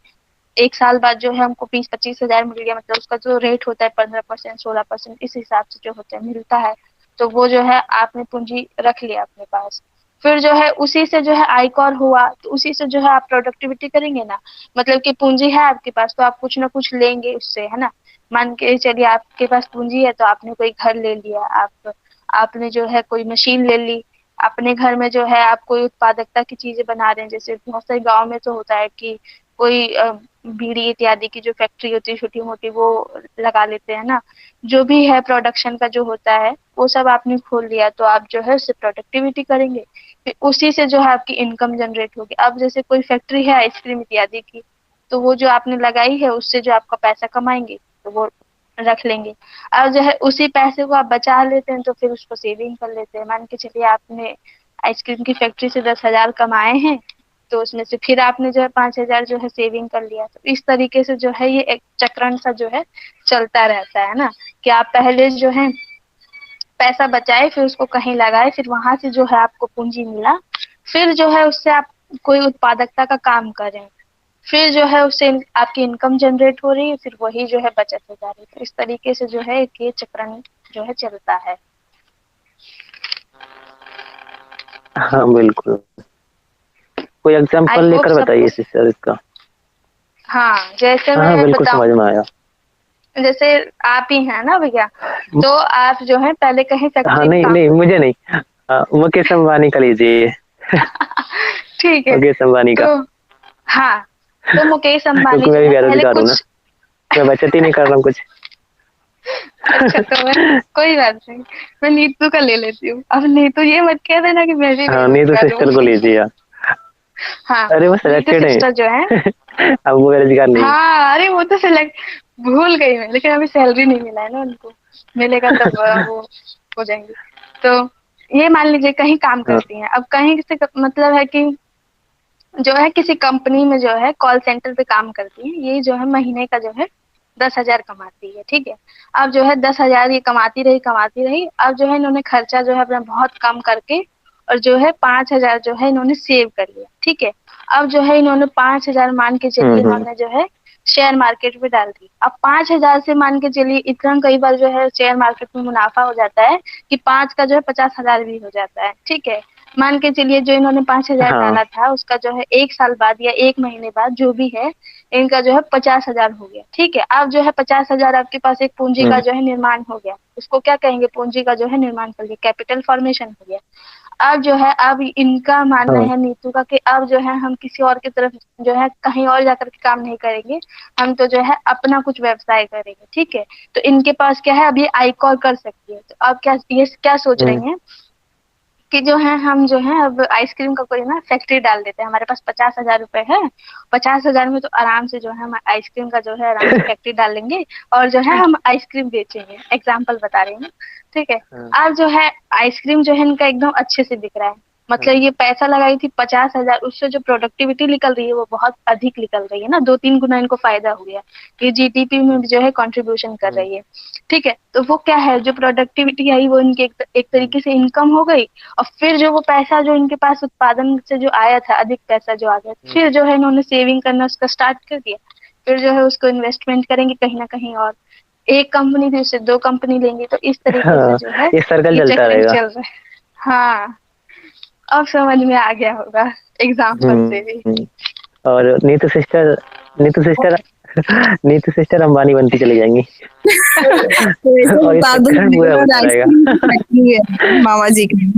Speaker 1: 1 साल बाद जो है हमको 20-25 हजार मिल गया। मतलब उसका जो रेट होता है 15%, 16%, इस हिसाब से जो होता है मिलता है। तो वो जो है आपने पूंजी रख लिया अपने पास। फिर जो है उसी से जो है आयकर हुआ, तो उसी से जो है आप प्रोडक्टिविटी करेंगे ना। मतलब कि पूंजी है आपके पास तो आप कुछ ना कुछ लेंगे उससे, है ना। मान के चलिए आपके पास पूंजी है तो आपने कोई घर ले लिया, आपने जो है कोई मशीन ले ली। अपने घर में जो है आप कोई उत्पादकता की चीजें बना रहे हैं, जैसे बहुत सारे गाँव में तो होता है कि कोई बीड़ी इत्यादि की जो फैक्ट्री होती है छोटी मोटी वो लगा लेते हैं ना। जो भी है प्रोडक्शन का जो होता है वो सब आपने खोल लिया, तो आप जो है उससे प्रोडक्टिविटी करेंगे, फिर उसी से जो है आपकी इनकम जनरेट होगी। अब जैसे कोई फैक्ट्री है आइसक्रीम इत्यादि की, तो वो जो आपने लगाई है उससे जो आपका पैसा कमाएंगे तो वो रख लेंगे। अब जो है उसी पैसे को आप बचा लेते हैं तो फिर उसको सेविंग कर लेते हैं। मान के चलिए आपने आइसक्रीम की फैक्ट्री से 10,000 कमाए हैं, तो उसमें से फिर आपने जो है 5,000 जो है सेविंग कर लिया। तो इस तरीके से जो है ये एक चक्रण सा जो है चलता रहता है ना, कि आप पहले जो है पैसा बचाए, फिर उसको कहीं लगाए, फिर वहां से जो है आपको पूंजी मिला, फिर जो है उससे आप कोई उत्पादकता का काम करें, फिर जो है उससे आपकी इनकम जनरेट हो रही है, फिर वही जो है बचत हो जा रही है। तो इस तरीके से जो है एक ये चक्रण जो है चलता है।
Speaker 2: हाँ बिल्कुल, कोई
Speaker 1: आई
Speaker 2: एग्जांपल
Speaker 1: होप
Speaker 2: लेकर बताइए
Speaker 1: सबको।
Speaker 2: सर इसका।
Speaker 1: हाँ, जैसे
Speaker 2: हाँ
Speaker 1: मैं
Speaker 2: बिल्कुल समझ
Speaker 1: बताऊं,
Speaker 2: में आया।
Speaker 1: जैसे आप ही हैं ना भैया, तो आप जो है पहले कहीं
Speaker 2: हाँ
Speaker 1: फैक्ट्री में
Speaker 2: नहीं
Speaker 1: काम
Speaker 2: नहीं
Speaker 1: करते
Speaker 2: मुझे नहीं, मुकेश अंबानी का लीजिए।
Speaker 1: ठीक है।
Speaker 2: मुकेश अंबानी का।
Speaker 1: तो हाँ, तो मुकेश अंबानी
Speaker 2: क्योंकि मैं
Speaker 1: जो
Speaker 2: भी
Speaker 1: है पहले
Speaker 2: बेरोजगार हूँ ना,
Speaker 1: कुछ
Speaker 2: मैं बचत ही नहीं कर रहा हूँ कुछ।
Speaker 1: अच्छा, तो मैं कोई बात नहीं, मैं नीतू का ले लेती हूँ। अब नीतू ये मत कह देना कि मैं भी
Speaker 2: हाँ नीतू
Speaker 1: बेरोजगार
Speaker 2: सिस्टर को
Speaker 1: हूँ।
Speaker 2: लीजिए आप।
Speaker 1: हाँ,
Speaker 2: अरे वो
Speaker 1: नीतू
Speaker 2: सिलेक्टेड है।
Speaker 1: सिस्टर जो है,
Speaker 2: अब वो बेरोजगार नहीं है।
Speaker 1: हाँ अरे वो तो सिलेक्ट भूल गई मैं, लेकिन अभी सैलरी नहीं मिला है ना उनको, मिलेगा तब वो हो जाएंगे। तो ये मान लीजिए कहीं काम
Speaker 2: हाँ।
Speaker 1: करती हैं। अब कहीं से मतलब है कि जो है किसी कंपनी में जो है कॉल सेंटर पे काम करती है, ये जो है महीने का जो है 10,000 कमाती है, ठीक है। अब जो है 10,000 ये कमाती रही। अब जो है इन्होंने खर्चा जो है अपना बहुत कम करके और जो है 5,000 जो है इन्होंने सेव कर लिया, ठीक है। अब जो है इन्होंने 5,000 मान के चलिए
Speaker 2: हम्म।
Speaker 1: इन्होंने जो है शेयर मार्केट में डाल दी। अब 5,000 से मान के चलिए इतना कई बार जो है शेयर मार्केट में मुनाफा हो जाता है कि 5 का जो है 50,000 भी हो जाता है, ठीक है। मान के चलिए जो इन्होंने 5,000
Speaker 2: हाँ।
Speaker 1: डाला था उसका जो है 1 साल बाद या 1 महीने बाद जो भी है इनका जो है 50,000 हो गया, ठीक है। अब जो है 50,000 आपके पास एक पूंजी का
Speaker 2: हम्म।
Speaker 1: जो है निर्माण हो गया। उसको क्या कहेंगे, पूंजी का जो है निर्माण कर लिया, कैपिटल फॉर्मेशन हो गया। अब जो है अब इनका मानना
Speaker 2: हाँ।
Speaker 1: है नीतू का कि अब जो है हम किसी और की तरफ जो है कहीं और जाकर के काम नहीं करेंगे, हम तो जो है अपना कुछ व्यवसाय करेंगे, ठीक है। तो इनके पास क्या है, अब ये आईकॉर कर सकती है। तो अब क्या ये क्या सोच
Speaker 2: हम्म।
Speaker 1: रही हैं कि जो है हम जो है अब आइसक्रीम का कोई ना फैक्ट्री डाल देते हैं। हमारे पास 50,000 रुपए है, 50,000 में तो आराम से जो है हम आइसक्रीम का जो है आराम से फैक्ट्री डाल लेंगे और जो है हम आइसक्रीम बेचेंगे। एग्जाम्पल बता रही हूँ, ठीक है।
Speaker 2: हाँ।
Speaker 1: आज जो है आइसक्रीम जो है इनका एकदम अच्छे से बिक रहा है। मतलब ये पैसा लगाई थी 50,000, उससे जो प्रोडक्टिविटी निकल रही है वो बहुत अधिक निकल रही है ना, 2-3 गुना इनको फायदा हो गया। ये जीडीपी में भी जो है कंट्रीब्यूशन कर
Speaker 2: हम्म।
Speaker 1: रही है, ठीक है। तो वो क्या है, जो प्रोडक्टिविटी आई वो इनके एक तरीके से इनकम हो गई। और फिर जो वो पैसा जो इनके पास उत्पादन से जो आया था, अधिक पैसा जो आ गया, फिर जो है इन्होंने सेविंग करना उसका स्टार्ट कर दिया। फिर जो है उसको इन्वेस्टमेंट करेंगे कहीं ना कहीं और, एक कंपनी थी उससे 2 कंपनी लेंगे। तो इस तरीके से
Speaker 2: हाँ
Speaker 1: जो है
Speaker 2: ये सर्कल
Speaker 1: ये
Speaker 2: चलता
Speaker 1: चक्र
Speaker 2: रहेगा।
Speaker 1: चल रहा है। हाँ, अब समझ में आ गया होगा एग्जाम्पल से भी।
Speaker 2: हम्म। और नीतू सिस्टर नीतू सिस्टर अंबानी बनती चली जाएंगी।
Speaker 4: तो ऐसे
Speaker 2: और ये
Speaker 4: बता दो
Speaker 2: चक्कर
Speaker 4: मेरे
Speaker 2: पूरा
Speaker 4: और
Speaker 2: होता रहेगा।
Speaker 4: आइसक्रीम की फैक्ट्री है मामा जी की।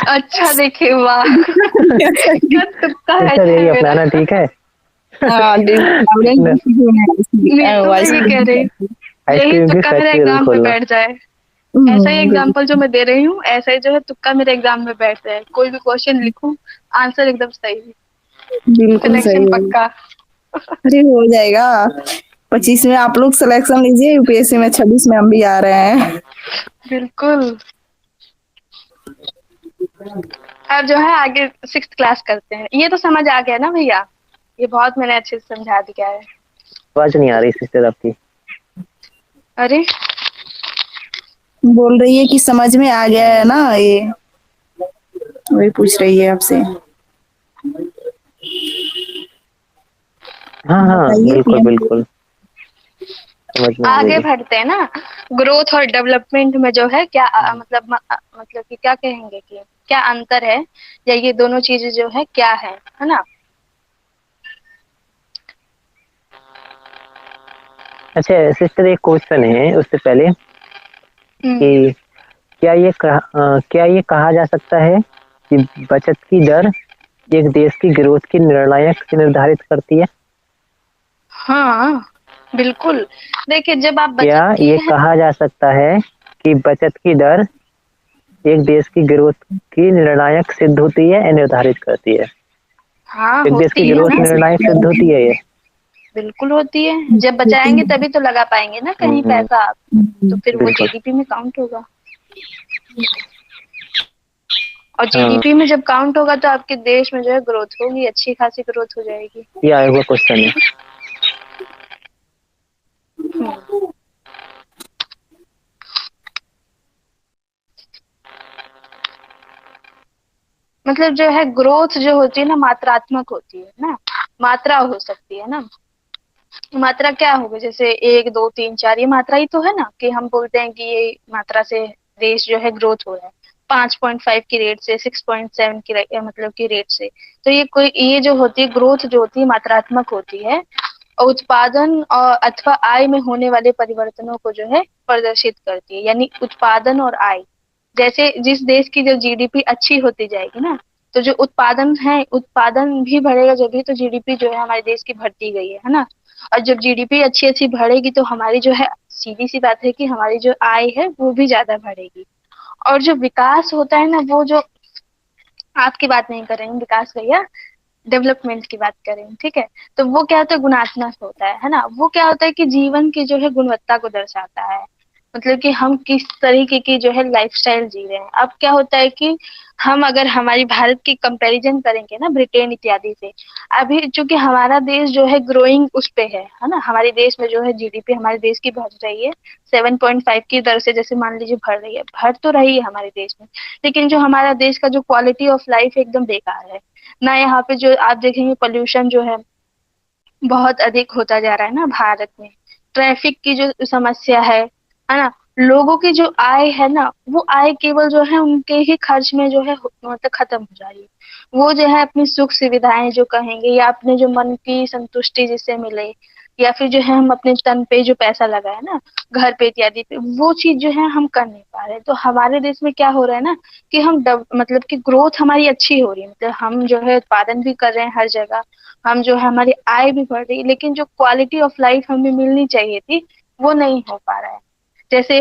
Speaker 1: अच्छा देखिए, वाह क्या तुक्का है
Speaker 2: सिस्टर यही
Speaker 1: मेरा।
Speaker 2: अपनाना ठीक है।
Speaker 4: हाँ
Speaker 1: नीतू मैं ये कह रही, यही
Speaker 2: आइसक्रीम की
Speaker 1: तुक्का मेरा
Speaker 2: फैक्ट्री जरूर
Speaker 1: एग्जाम में
Speaker 2: खोलना।
Speaker 1: बैठ जाए। ऐसा ही एग्जाम्पल जो मैं दे रही हूँ, ऐसा ही जो है तुक्का मेरे एग्जाम में बैठ जाए। कोई भी क्वेश्चन लिखूं, आंसर एकदम सही,
Speaker 4: बिल्कुल
Speaker 1: सिलेक्शन
Speaker 4: सही है।
Speaker 1: पक्का।
Speaker 4: अरे हो जाएगा। 25 में आप लोग सिलेक्शन लीजिए, यूपीएससी में 26 में हम भी आ रहे हैं।
Speaker 1: बिल्कुल। अब जो है आगे 6th क्लास करते हैं। ये तो समझ आ गया ना भैया? ये बहुत मैंने अच्छे से समझा दिया है।
Speaker 2: आवाज नहीं आ रही सिस्टर आपकी।
Speaker 1: अरे
Speaker 4: बोल रही है कि समझ में आ गया है ना ये, वही पूछ रही है आपसे।
Speaker 2: हाँ हाँ
Speaker 4: बताइए
Speaker 2: बिल्कुल
Speaker 4: पीएम।
Speaker 2: बिल्कुल समझ में आ गई
Speaker 1: आगे
Speaker 2: जी।
Speaker 1: बढ़ते हैं ना। ग्रोथ और डेवलपमेंट में जो है क्या मतलब कि क्या कहेंगे कि क्या अंतर है, या ये दोनों चीजें जो है क्या है ना?
Speaker 2: अच्छा सिस्टर एक क्वेश्चन है उससे पहले
Speaker 1: हम्म।
Speaker 2: कि क्या ये कहा जा सकता है कि बचत की दर एक देश की ग्रोथ की निर्णायक से निर्धारित करती है?
Speaker 1: हाँ बिल्कुल। देखिए जब आप
Speaker 2: क्या
Speaker 1: बचत की
Speaker 2: ये
Speaker 1: है।
Speaker 2: कहा जा सकता है कि बचत की दर एक देश की ग्रोथ की निर्णायक सिद्ध होती है या निर्धारित करती है?
Speaker 1: हाँ
Speaker 2: एक देश की
Speaker 1: होती है
Speaker 2: ग्रोथ
Speaker 1: ना।
Speaker 2: निर्णायक सिद्ध होती है ये?
Speaker 1: बिल्कुल होती है। जब बचाएंगे तभी तो लगा पाएंगे ना कहीं
Speaker 2: हम्म,
Speaker 1: पैसा आप। तो फिर वो
Speaker 2: बिल्कुल।
Speaker 1: जीडीपी में काउंट होगा। और
Speaker 2: हाँ
Speaker 1: जीडीपी में जब काउंट होगा तो आपके देश में जो है ग्रोथ होगी, अच्छी खासी ग्रोथ हो जाएगी।
Speaker 2: ये आया हुआ क्वेश्चन है।
Speaker 1: हम्म। मतलब जो है ग्रोथ जो होती है ना मात्रात्मक होती है ना। मात्रा हो सकती है ना। मात्रा क्या होगी, जैसे 1 2 3 4, ये मात्रा ही तो है ना कि हम बोलते हैं कि ये मात्रा से देश जो है ग्रोथ हो रहा है। 5.5 की रेट से 6.7 की मतलब की रेट से। तो ये जो होती है ग्रोथ जो होती है मात्रात्मक होती है। और उत्पादन और अथवा आय में होने वाले परिवर्तनों को जो है प्रदर्शित करती है, यानी उत्पादन और आय। जैसे जिस देश की जो जीडीपी अच्छी होती जाएगी ना, तो जो उत्पादन है उत्पादन भी बढ़ेगा, जब भी तो जीडीपी जो है हमारे देश की बढ़ती गई है ना। और जब जीडीपी अच्छी अच्छी बढ़ेगी तो हमारी जो है सीधी सी बात है कि हमारी जो आय है वो भी ज्यादा बढ़ेगी। और जो विकास होता है ना, वो जो आपकी बात नहीं कर रहे हैं विकास भैया, डेवलपमेंट की बात करें, ठीक है। तो वो क्या होता है गुणात्मक होता है ना। वो क्या होता है कि जीवन की जो है गुणवत्ता को दर्शाता है। मतलब कि हम किस तरीके की जो है लाइफस्टाइल जी रहे हैं। अब क्या होता है कि हम अगर हमारी भारत की कंपैरिजन करेंगे ना ब्रिटेन इत्यादि से, अभी चूंकि हमारा देश जो है ग्रोइंग उस पे है ना। हमारे देश में जो है जीडीपी हमारे देश की बढ़ रही है 7.5 की दर से, जैसे मान लीजिए बढ़ रही है, बढ़ तो रही है हमारे देश में। लेकिन जो हमारा देश का जो क्वालिटी ऑफ लाइफ एकदम बेकार है ना। यहाँ पे जो आप देखेंगे पोल्यूशन जो है बहुत अधिक होता जा रहा है ना भारत में। ट्रैफिक की जो समस्या है ना। लोगों की जो आय है ना, वो आय केवल जो है उनके ही खर्च में जो है मतलब खत्म हो जा रही है। वो जो है अपनी सुख सुविधाएं जो कहेंगे, या अपने जो मन की संतुष्टि जिससे मिले, या फिर जो है हम अपने तन पे जो पैसा लगाए ना, घर पे इत्यादि पे, वो चीज जो है हम कर नहीं पा रहे। तो हमारे देश में क्या हो रहा है ना कि हम मतलब कि ग्रोथ हमारी अच्छी हो रही है, मतलब हम जो है उत्पादन भी कर रहे हैं हर जगह। हम जो है हमारी आय भी बढ़ रही है, लेकिन जो क्वालिटी ऑफ लाइफ हमें मिलनी चाहिए थी वो नहीं हो पा रहा है। जैसे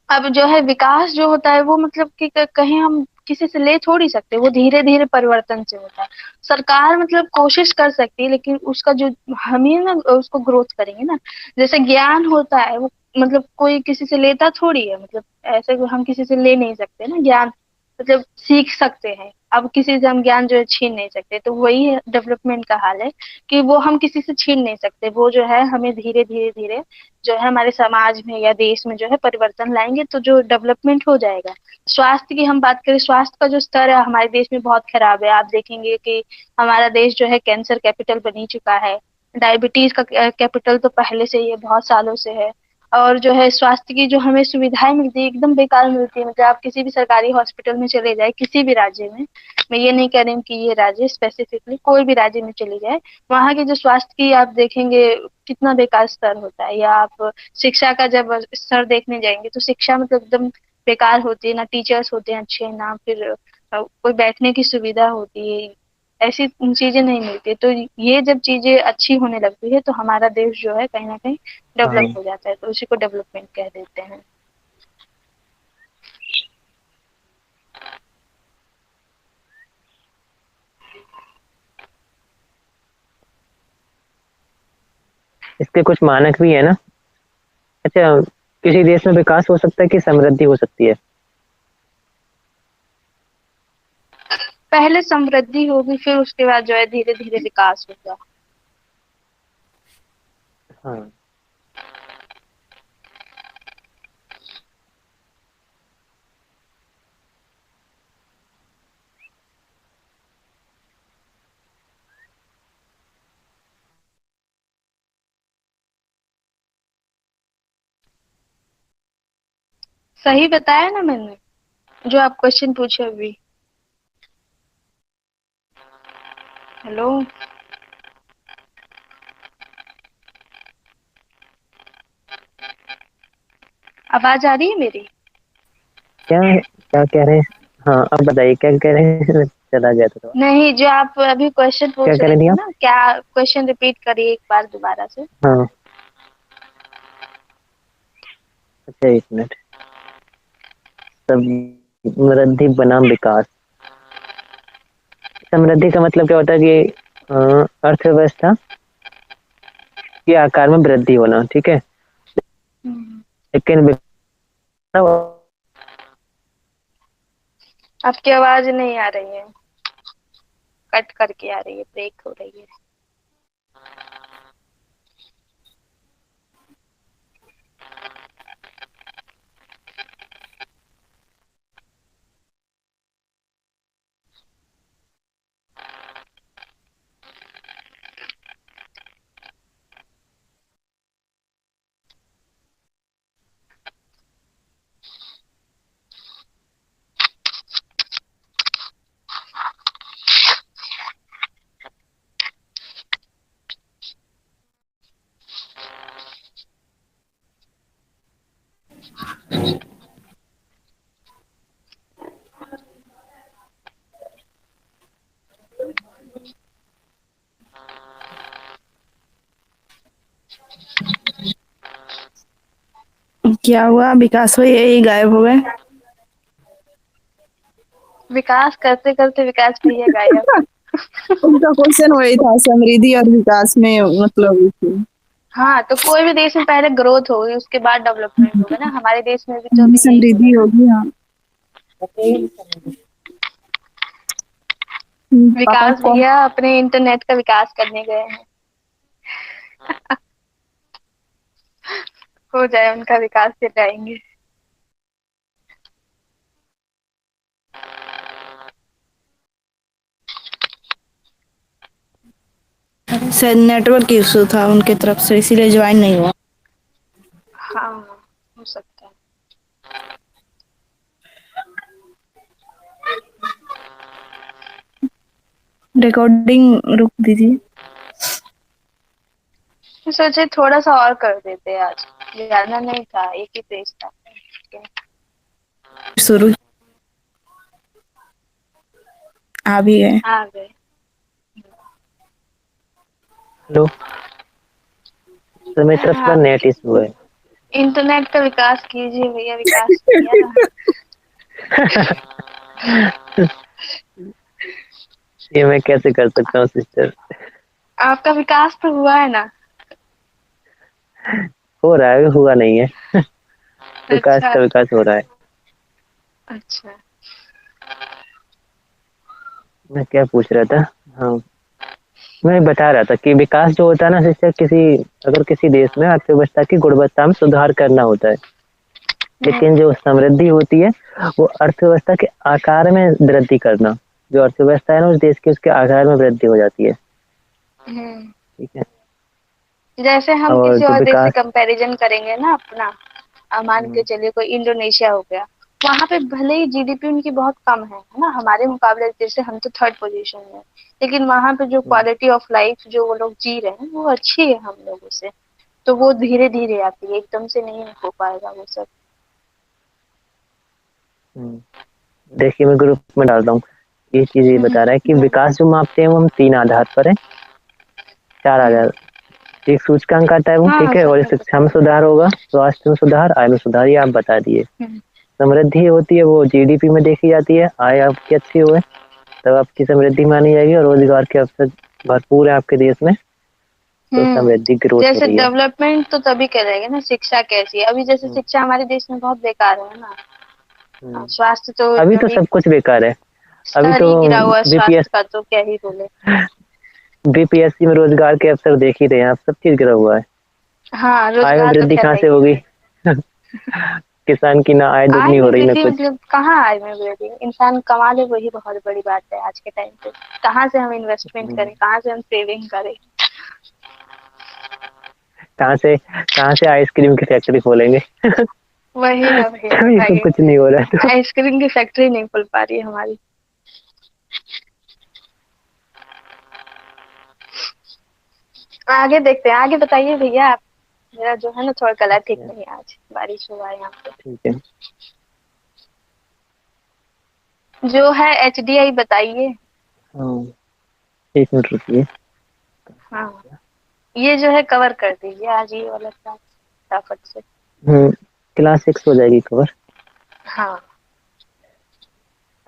Speaker 1: अब जो है विकास जो होता है वो मतलब कि कहीं हम किसी से ले थोड़ी सकते, वो धीरे धीरे परिवर्तन से होता है। सरकार मतलब कोशिश कर सकती है, लेकिन उसका जो हम ही ना उसको ग्रोथ करेंगे ना। जैसे ज्ञान होता है वो मतलब कोई किसी से लेता थोड़ी है, मतलब ऐसे हम किसी से ले नहीं सकते ना ज्ञान। मतलब सीख सकते हैं, अब किसी से हम ज्ञान जो है छीन नहीं सकते। तो वही डेवलपमेंट का हाल है कि वो हम किसी से छीन नहीं सकते। वो जो है हमें धीरे धीरे धीरे जो है हमारे समाज में या देश में जो है परिवर्तन लाएंगे, तो जो डेवलपमेंट हो जाएगा। स्वास्थ्य की हम बात करें, स्वास्थ्य का जो स्तर है हमारे देश में बहुत खराब है। आप देखेंगे कि हमारा देश जो है कैंसर कैपिटल बन ही चुका है। डायबिटीज का कैपिटल तो पहले से ही है, बहुत सालों से है। और जो है स्वास्थ्य की जो हमें सुविधाएं मिलती है एकदम बेकार मिलती है। मतलब आप किसी भी सरकारी हॉस्पिटल में चले जाए किसी भी राज्य में, मैं ये नहीं कह रही हूँ कि ये राज्य स्पेसिफिकली, कोई भी राज्य में चली जाए, वहाँ की जो स्वास्थ्य की आप देखेंगे कितना बेकार स्तर होता है। या आप शिक्षा का जब स्तर देखने जाएंगे तो शिक्षा मतलब एकदम बेकार होती है। ना टीचर्स होते हैं अच्छे, ना फिर कोई बैठने की सुविधा होती है। ऐसी चीजें नहीं मिलती। तो ये जब चीजें अच्छी होने लगती है तो हमारा देश जो है कहीं ना कहीं डेवलप
Speaker 2: हाँ
Speaker 1: हो जाता है, तो उसी को डेवलपमेंट कह देते हैं।
Speaker 2: इसके कुछ मानक भी है ना। अच्छा, किसी देश में विकास हो सकता है कि समृद्धि हो सकती है?
Speaker 1: पहले समृद्धि होगी, फिर उसके बाद जो है धीरे धीरे विकास होगा।
Speaker 2: हाँ।
Speaker 1: सही बताया ना मैंने, जो आप क्वेश्चन पूछे अभी। हेलो। आवाज आ रही है मेरी?
Speaker 2: क्या क्या कह रहे हैं? हाँ, अब बताइए क्या कह रहे हैं। चला गया था थोड़ा।
Speaker 1: नहीं, जो आप अभी क्वेश्चन
Speaker 2: क्या
Speaker 1: पूछ
Speaker 2: कह
Speaker 1: रहे
Speaker 2: रही थी
Speaker 1: थे
Speaker 2: आप?
Speaker 1: ना, क्या क्वेश्चन रिपीट करिए एक बार दोबारा से।
Speaker 2: हाँ। अच्छा, एक मिनट। समृद्धि बनाम विकास। समृद्धि का मतलब क्या होता है कि अर्थव्यवस्था के आकार में वृद्धि होना, ठीक है।
Speaker 1: हम्म।
Speaker 2: लेकिन
Speaker 1: आपकी आवाज नहीं आ रही है, कट करके आ रही है, ब्रेक हो रही है।
Speaker 4: क्या हुआ, विकास भाई यही गायब हो गए?
Speaker 1: विकास करते करते विकास भैया गायब।
Speaker 4: उनका क्वेश्चन वही था, समृद्धि और विकास में मतलब
Speaker 1: हाँ, तो कोई भी देश में पहले ग्रोथ होगी, उसके बाद डेवलपमेंट होगा ना। हमारे देश में भी तो अभी यही हो रहा
Speaker 4: समृद्धि
Speaker 1: है ना।
Speaker 4: होगी, हाँ। पापा
Speaker 1: विकास
Speaker 4: को
Speaker 1: भैया अपने इंटरनेट का विकास करने गए हैं। हो जाए उनका विकास, फिर जाएंगे।
Speaker 4: शायद नेटवर्क इशू था उनके तरफ से, इसीलिए ज्वाइन नहीं हुआ।
Speaker 1: हाँ, हो सकता है।
Speaker 4: रिकॉर्डिंग रुक दीजिए।
Speaker 1: मैं सोचे थोड़ा सा और कर देते आज, ज्यादा नहीं था, एक ही पेज था।
Speaker 4: शुरू आ भी गए।
Speaker 1: आ गए।
Speaker 2: हेलो, तो मेरी तरफ थोड़ा
Speaker 1: हाँ,
Speaker 2: नेट इशू है।
Speaker 1: इंटरनेट का विकास कीजिए भैया, विकास भैया।
Speaker 2: ये मैं कैसे कर सकता हूँ सिस्टर?
Speaker 1: आपका विकास तो हुआ है ना।
Speaker 2: हो रहा है, हुआ नहीं है। विकास
Speaker 1: अच्छा।
Speaker 2: का विकास हो रहा है।
Speaker 1: अच्छा।
Speaker 2: मैं क्या पूछ रहा था? हाँ, मैं बता रहा था कि विकास जो होता है ना सिस्टर, अगर किसी देश में अर्थव्यवस्था की गुणवत्ता में सुधार करना होता है।
Speaker 1: हम्म।
Speaker 2: लेकिन जो समृद्धि होती है वो अर्थव्यवस्था के आकार में वृद्धि करना। जो अर्थव्यवस्था है ना उस देश की, उसके आकार में वृद्धि हो जाती है।
Speaker 1: हम्म।
Speaker 2: ठीक है।
Speaker 1: जैसे हम
Speaker 2: और
Speaker 1: किसी
Speaker 2: जो
Speaker 1: और देश से
Speaker 2: विकास।
Speaker 1: कंपैरिजन करेंगे ना अपना, मान के चलिए कोई इंडोनेशिया हो गया, वहां पे भले ही जीडीपी उनकी बहुत कम है ना, हमारे मुकाबले। जैसे हम तो थर्ड पोजीशन में हैं, लेकिन वहां पे जो क्वालिटी ऑफ लाइफ जो वो लोग जी रहे हैं, वो अच्छी है हम लोगों से। तो वो धीरे धीरे आती है, एकदम से नहीं हो पाएगा वो सब।
Speaker 2: देखिए, मैं ग्रुप में डालता हूँ। ये चीज ये बता रहा है कि
Speaker 1: हम्म।
Speaker 2: विकास जो मापते हैं वो हम 3 आधार पर है। 4
Speaker 1: हम्म।
Speaker 2: आधार। एक सूचकांक आता है वो,
Speaker 1: हाँ,
Speaker 2: ठीक है। और
Speaker 1: सबको
Speaker 2: इस शिक्षा
Speaker 1: पता
Speaker 2: में
Speaker 1: है।
Speaker 2: सुधार होगा, स्वास्थ्य में सुधार, आय में सुधार, ये आप बता दिए।
Speaker 1: हम्म।
Speaker 2: समृद्धि होती है वो जीडीपी में देखी जाती है। आय आपकी अच्छी हुए तब आपकी समृद्धि मानी जाएगी, और रोजगार के अवसर भरपूर है आपके देश में, तो समृद्धि ग्रोथ हो
Speaker 1: जैसे
Speaker 2: रही है।
Speaker 1: डेवलपमेंट तो तभी करेंगे ना, शिक्षा कैसी है अभी, जैसे
Speaker 2: हम्म,
Speaker 1: शिक्षा हमारे देश में बहुत बेकार है ना।
Speaker 2: हम्म।
Speaker 1: स्वास्थ्य तो
Speaker 2: अभी तो
Speaker 1: एक
Speaker 2: सब कुछ बेकार है। अभी
Speaker 1: स्तर
Speaker 2: तो
Speaker 1: ही गिरा हुआ है
Speaker 2: बीपीएस
Speaker 1: स्वास्थ्य का, तो क्या ही बोले।
Speaker 2: बीपीएससी में रोजगार के अवसर देख ही रहे हैं आप, सब चीज गिरा हुआ है।
Speaker 1: हाँ,
Speaker 2: आय में
Speaker 1: रोजगार तो
Speaker 2: वृद्धि
Speaker 1: खैर
Speaker 2: कहाँ
Speaker 1: है
Speaker 2: से
Speaker 1: ही
Speaker 2: होगी?
Speaker 1: नहीं। किस
Speaker 2: किसान की ना आय
Speaker 1: आय
Speaker 2: दुगनी हो
Speaker 1: में
Speaker 2: रही ना
Speaker 1: वृद्धि
Speaker 2: कुछ।
Speaker 1: मतलब कहाँ आय में वृद्धि, इंसान कमा ले वही बहुत बड़ी बात है आज के टाइम पे। कहाँ से हम इन्वेस्टमेंट
Speaker 2: हम्म,
Speaker 1: करें, कहाँ से हम सेविंग करें।
Speaker 2: कहाँ से आइसक्रीम की फैक्ट्री खोलेंगे?
Speaker 1: वही ना
Speaker 2: जब ये सब
Speaker 1: बताइए।
Speaker 2: कुछ नहीं हो रहा है तो।
Speaker 1: आइसक्रीम की फैक्ट्री नहीं खुल पा रही है हमारी। आगे देखते हैं, आगे बताइए भैया आप। मेरा जो है ना थोड़ा गला ठीक
Speaker 2: अच्छा,
Speaker 1: नहीं है, आज बारिश हुआ है यहाँ पे।
Speaker 2: ठीक है।
Speaker 1: जो है एचडीआई बताइए।
Speaker 2: हाँ, 1 मिनट रुकिए।
Speaker 1: हाँ, ये जो है कवर कर दीजिए आज ये वाला क्लास फटाफट से।
Speaker 2: क्लास 6 हो जाएगी कवर।
Speaker 1: हाँ।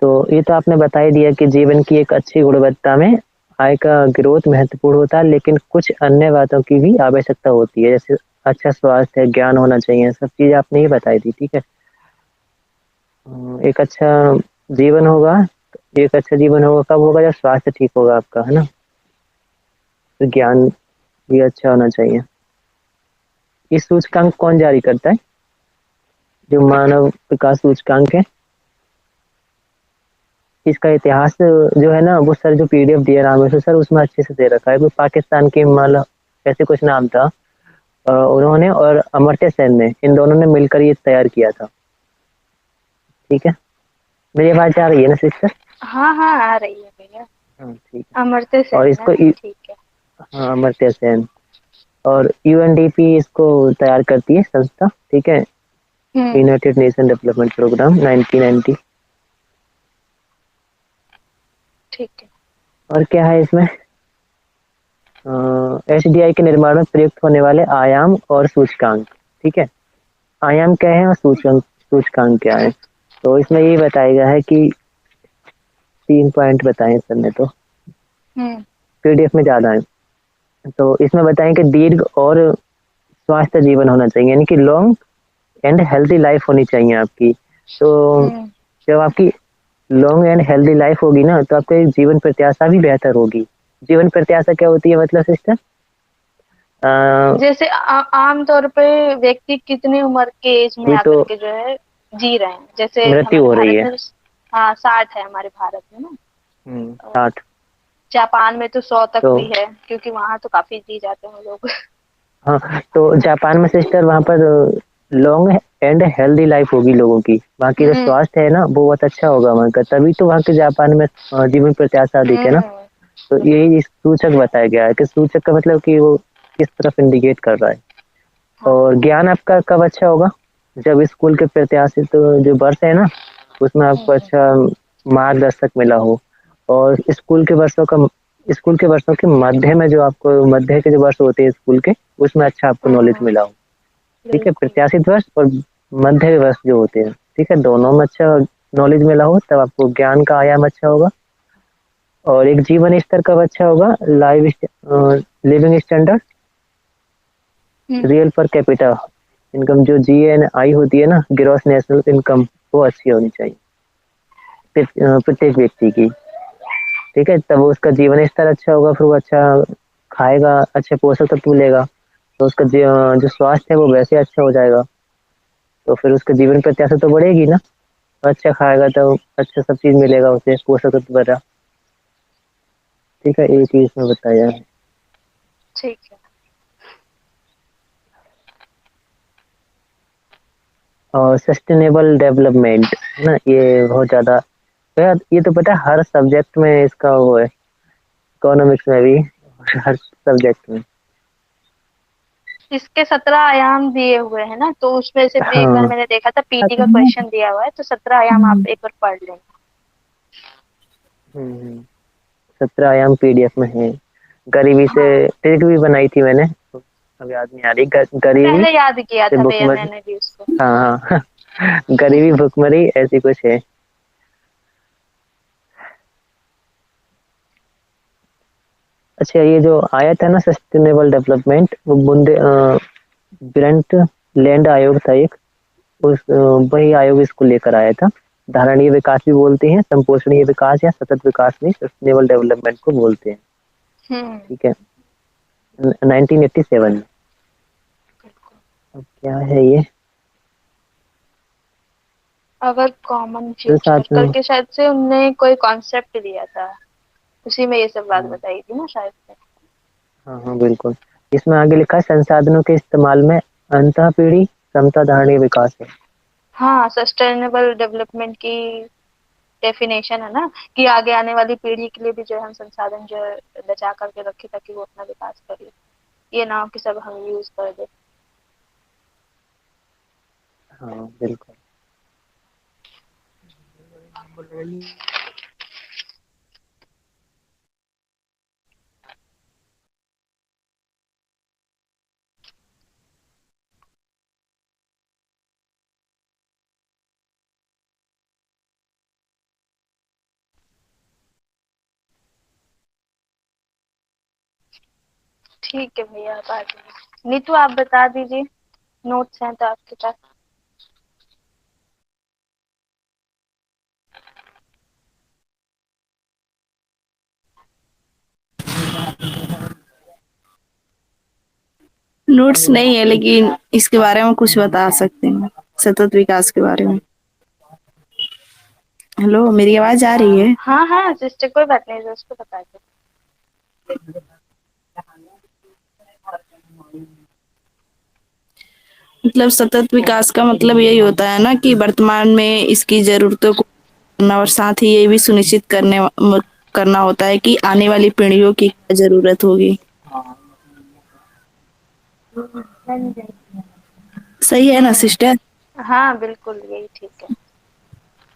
Speaker 2: तो ये तो आपने बता ही दिया कि जीवन की एक अच्छी गुणवत्ता में आय का ग्रोथ महत्वपूर्ण होता है, लेकिन कुछ अन्य बातों की भी आवश्यकता होती है, जैसे अच्छा स्वास्थ्य है, ज्ञान होना चाहिए, सब चीज़ आपने ही बताई थी, ठीक है। एक अच्छा जीवन होगा, एक अच्छा जीवन होगा कब होगा, जब स्वास्थ्य ठीक होगा आपका, है ना। तो ज्ञान भी अच्छा होना चाहिए। इस सूचकांक कौन जारी करता है? जो मानव विकास सूचकांक है, इसका इतिहास जो है ना, वो सर जो पीडीएफ दिया रामेश्वर सर, उसमें अच्छे से दे रखा है। वो पाकिस्तान के मतलब ऐसे कुछ नाम था, उन्होंने और अमर्त्य सेन ने, इन दोनों ने मिलकर ये तैयार किया था, ठीक है। मेरी आवाज आ रही है ना सिस्टर?
Speaker 1: हाँ हाँ आ रही है भैया।
Speaker 2: हाँ, ठीक है।
Speaker 1: अमर्त्य
Speaker 2: और
Speaker 1: सेन है
Speaker 2: इसको
Speaker 1: ना, ठीक है।
Speaker 2: हाँ, अमर्त्य सेन। और यूएनडीपी इसको तैयार करती है संस्था, ठीक है।
Speaker 1: हम्म।
Speaker 2: United Nation Development Program 1990।
Speaker 1: ठीक है।
Speaker 2: और क्या है इसमें? एचडीआई के निर्माण में प्रयुक्त होने वाले आयाम और सूचकांक, ठीक है। आयाम क्या है और सूचकांक सूचकांक क्या है? तो इसमें ये बताया गया है कि 3 पॉइंट बताए सर ने, तो
Speaker 1: हम्म।
Speaker 2: पीडीएफ में ज्यादा है। तो इसमें बताएं कि दीर्घ और स्वस्थ जीवन होना चाहिए, यानी कि लॉन्ग एंड हेल्दी लाइफ होनी चाहिए आपकी। तो
Speaker 1: हम्म।
Speaker 2: जब आपकी लॉन्ग एंड हेल्दी लाइफ होगी ना, तो आपकी जीवन प्रत्याशा भी बेहतर होगी। जीवन प्रत्याशा क्या होती है मतलब सिस्टर?
Speaker 1: जैसे आम तौर पे व्यक्ति कितनी उम्र के एज में
Speaker 2: अभी तो
Speaker 1: आकर के जो है जी रहे हैं, जैसे
Speaker 2: मृत्यु
Speaker 1: हमारे
Speaker 2: हो रही
Speaker 1: भारत
Speaker 2: है।
Speaker 1: में। हाँ, 60 है हमारे भारत में ना। और
Speaker 2: 60।
Speaker 1: जापान में तो 100 तक
Speaker 2: तो
Speaker 1: भी है, क्योंकि वहां तो काफी जी जाते हैं लोग।
Speaker 2: हाँ, तो जापान में सिस्टर वहाँ पर लॉन्ग एंड हेल्दी लाइफ होगी लोगों की। वहाँ की जो
Speaker 1: हम्म।
Speaker 2: स्वास्थ्य है ना, वो बहुत अच्छा होगा वहाँ का, तभी तो वहाँ के जापान में जीवन प्रत्याशा अधिक है ना। तो यही इस सूचक बताया गया है कि सूचक का मतलब कि वो किस तरफ इंडिकेट कर रहा है।
Speaker 1: हाँ।
Speaker 2: और ज्ञान आपका कब अच्छा होगा? जब स्कूल के प्रत्याशित जो वर्ष है ना, उसमें आपको अच्छा मार्गदर्शक मिला हो। और स्कूल के वर्षों के मध्य में, जो आपको मध्य के जो वर्ष होते हैं स्कूल के, उसमें अच्छा आपको नॉलेज
Speaker 1: हाँ,
Speaker 2: मिला हो, ठीक है।
Speaker 1: बिल्कुल।
Speaker 2: प्रत्याशित वर्ष और मध्य वर्ष जो होते हैं, ठीक है, दोनों में अच्छा नॉलेज मिला हो, तब आपको ज्ञान का आयाम अच्छा होगा। और एक जीवन स्तर कब अच्छा होगा? लिविंग स्टैंडर्ड,
Speaker 1: हम्म।
Speaker 2: रियल पर कैपिटा इनकम, जो जीएनआई होती है ना, ग्रॉस नेशनल इनकम, वो अच्छी होनी चाहिए प्रत्येक व्यक्ति की, ठीक है। तब उसका जीवन स्तर अच्छा होगा, फिर वो अच्छा खाएगा, अच्छे पोषक तत्व लेगा, तो उसका जो स्वास्थ्य है वो वैसे अच्छा हो जाएगा। तो फिर उसका जीवन प्रत्याशा तो बढ़ेगी ना। अच्छा खाएगा तो अच्छा सब चीज मिलेगा उसे, पोषक तत्व भरा, ठीक है। ये चीज इसमें बताया है।
Speaker 1: ठीक है।
Speaker 2: और सस्टेनेबल डेवलपमेंट है ना, ये बहुत ज्यादा, तो यार ये तो पता है हर सब्जेक्ट में इसका वो है, इकोनॉमिक्स में भी, हर सब्जेक्ट में।
Speaker 1: इसके 17 आयाम दिए हुए हैं ना, तो उसमें से भी एक बार
Speaker 2: हाँ।
Speaker 1: मैंने देखा था पीटी का क्वेश्चन दिया हुआ है, तो 17 आयाम आप एक बार पढ़ लें।
Speaker 2: 17 आयाम पीडीएफ में है। गरीबी से
Speaker 1: हाँ,
Speaker 2: ट्रिक भी बनाई थी मैंने, अब याद नहीं आ रही। गरीबी
Speaker 1: पहले याद किया
Speaker 2: से
Speaker 1: था भैया
Speaker 2: भुखमरी।
Speaker 1: मैंने भी उसको।
Speaker 2: हाँ हाँ। गरीबी भुखमरी ऐसी कुछ है। अच्छा, ये जो आया था ना सस्टेनेबल डेवलपमेंट, वो ब्रंट लैंड आयोग था एक, वही आयोग इसको लेकर आया था। धारणीय विकास भी बोलते हैं, संपोषणीय विकास या सतत विकास भी सस्टेनेबल डेवलपमेंट को बोलते हैं।
Speaker 1: हम्म।
Speaker 2: ठीक है, 1987 में। अब क्या है ये?
Speaker 1: अवर कॉमन
Speaker 2: तो
Speaker 1: फ्यूचर
Speaker 2: साथ में,
Speaker 1: करके शायद से उनने कोई कॉन्सेप्ट दिया था, उसी में ये सब बात
Speaker 2: हाँ
Speaker 1: बताई थी ना शायद से।
Speaker 2: हाँ हाँ, बिल्कुल। इसमें आगे लिखा है संसाधनों के इस्तेमाल में अंतः पीढ़ी समता धारणीय विकास है।
Speaker 1: हाँ, सस्टेनेबल डेवलपमेंट की डेफिनेशन है ना, कि आगे आने वाली पीढ़ी के लिए भी जो है हम संसाधन जो है बचा करके रखे ताकि वो अपना विकास करे, ये ना हो कि सब हम यूज कर दे।
Speaker 2: हाँ बिल्कुल।
Speaker 1: ठीक है भैया, आप आ जाइए। नीतू आप बता दीजिए, नोट्स हैं तो आपके पास।
Speaker 4: नोट्स नहीं है, लेकिन इसके बारे में कुछ बता सकते हैं, सतत विकास के बारे में। हेलो, मेरी आवाज आ रही है?
Speaker 1: हाँ हाँ सिस्टर, कोई बात नहीं, उसको बता दो।
Speaker 4: मतलब सतत विकास का मतलब यही होता है ना कि वर्तमान में इसकी जरूरतों को करना, और साथ ही ये भी सुनिश्चित करना होता है कि आने वाली पीढ़ियों की क्या जरूरत होगी। सही है ना
Speaker 1: हम्म।
Speaker 4: सिस्टर?
Speaker 1: हाँ बिल्कुल, यही ठीक है।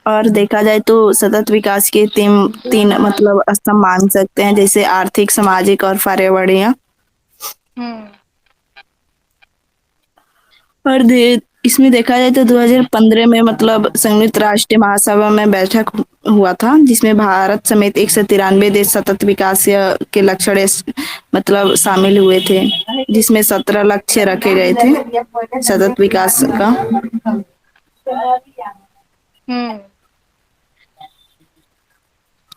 Speaker 4: और देखा जाए तो सतत विकास के तीन तीन मतलब स्तंभ मान सकते हैं, जैसे आर्थिक, सामाजिक और पर्यावरणीय।
Speaker 1: हम्म।
Speaker 4: और इसमें देखा जाए तो 2015 में मतलब संयुक्त राष्ट्र महासभा में बैठक हुआ था, जिसमें भारत समेत 193 देश सतत विकास के लक्ष्य मतलब शामिल हुए थे, जिसमें 17 लक्ष्य रखे गए थे सतत विकास का।
Speaker 1: हम्म।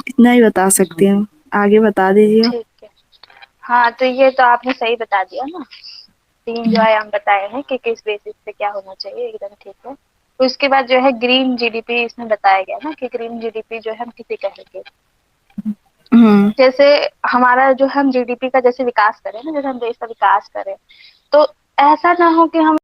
Speaker 4: इतना ही बता सकती हूँ, आगे बता दीजिए।
Speaker 1: ठीक है। हाँ तो ये तो आपने सही बता दिया ना, तीन जो आयाम बताए हैं कि किस बेसिस पे क्या होना चाहिए, एकदम ठीक है। तो उसके बाद जो है ग्रीन जीडीपी इसमें बताया गया ना, कि ग्रीन जीडीपी जो है हम किसे कहेंगे।
Speaker 4: हम्म।
Speaker 1: जैसे हमारा जो हम जीडीपी का जैसे विकास करें ना, जैसे हम देश का विकास करें, तो ऐसा ना हो कि हम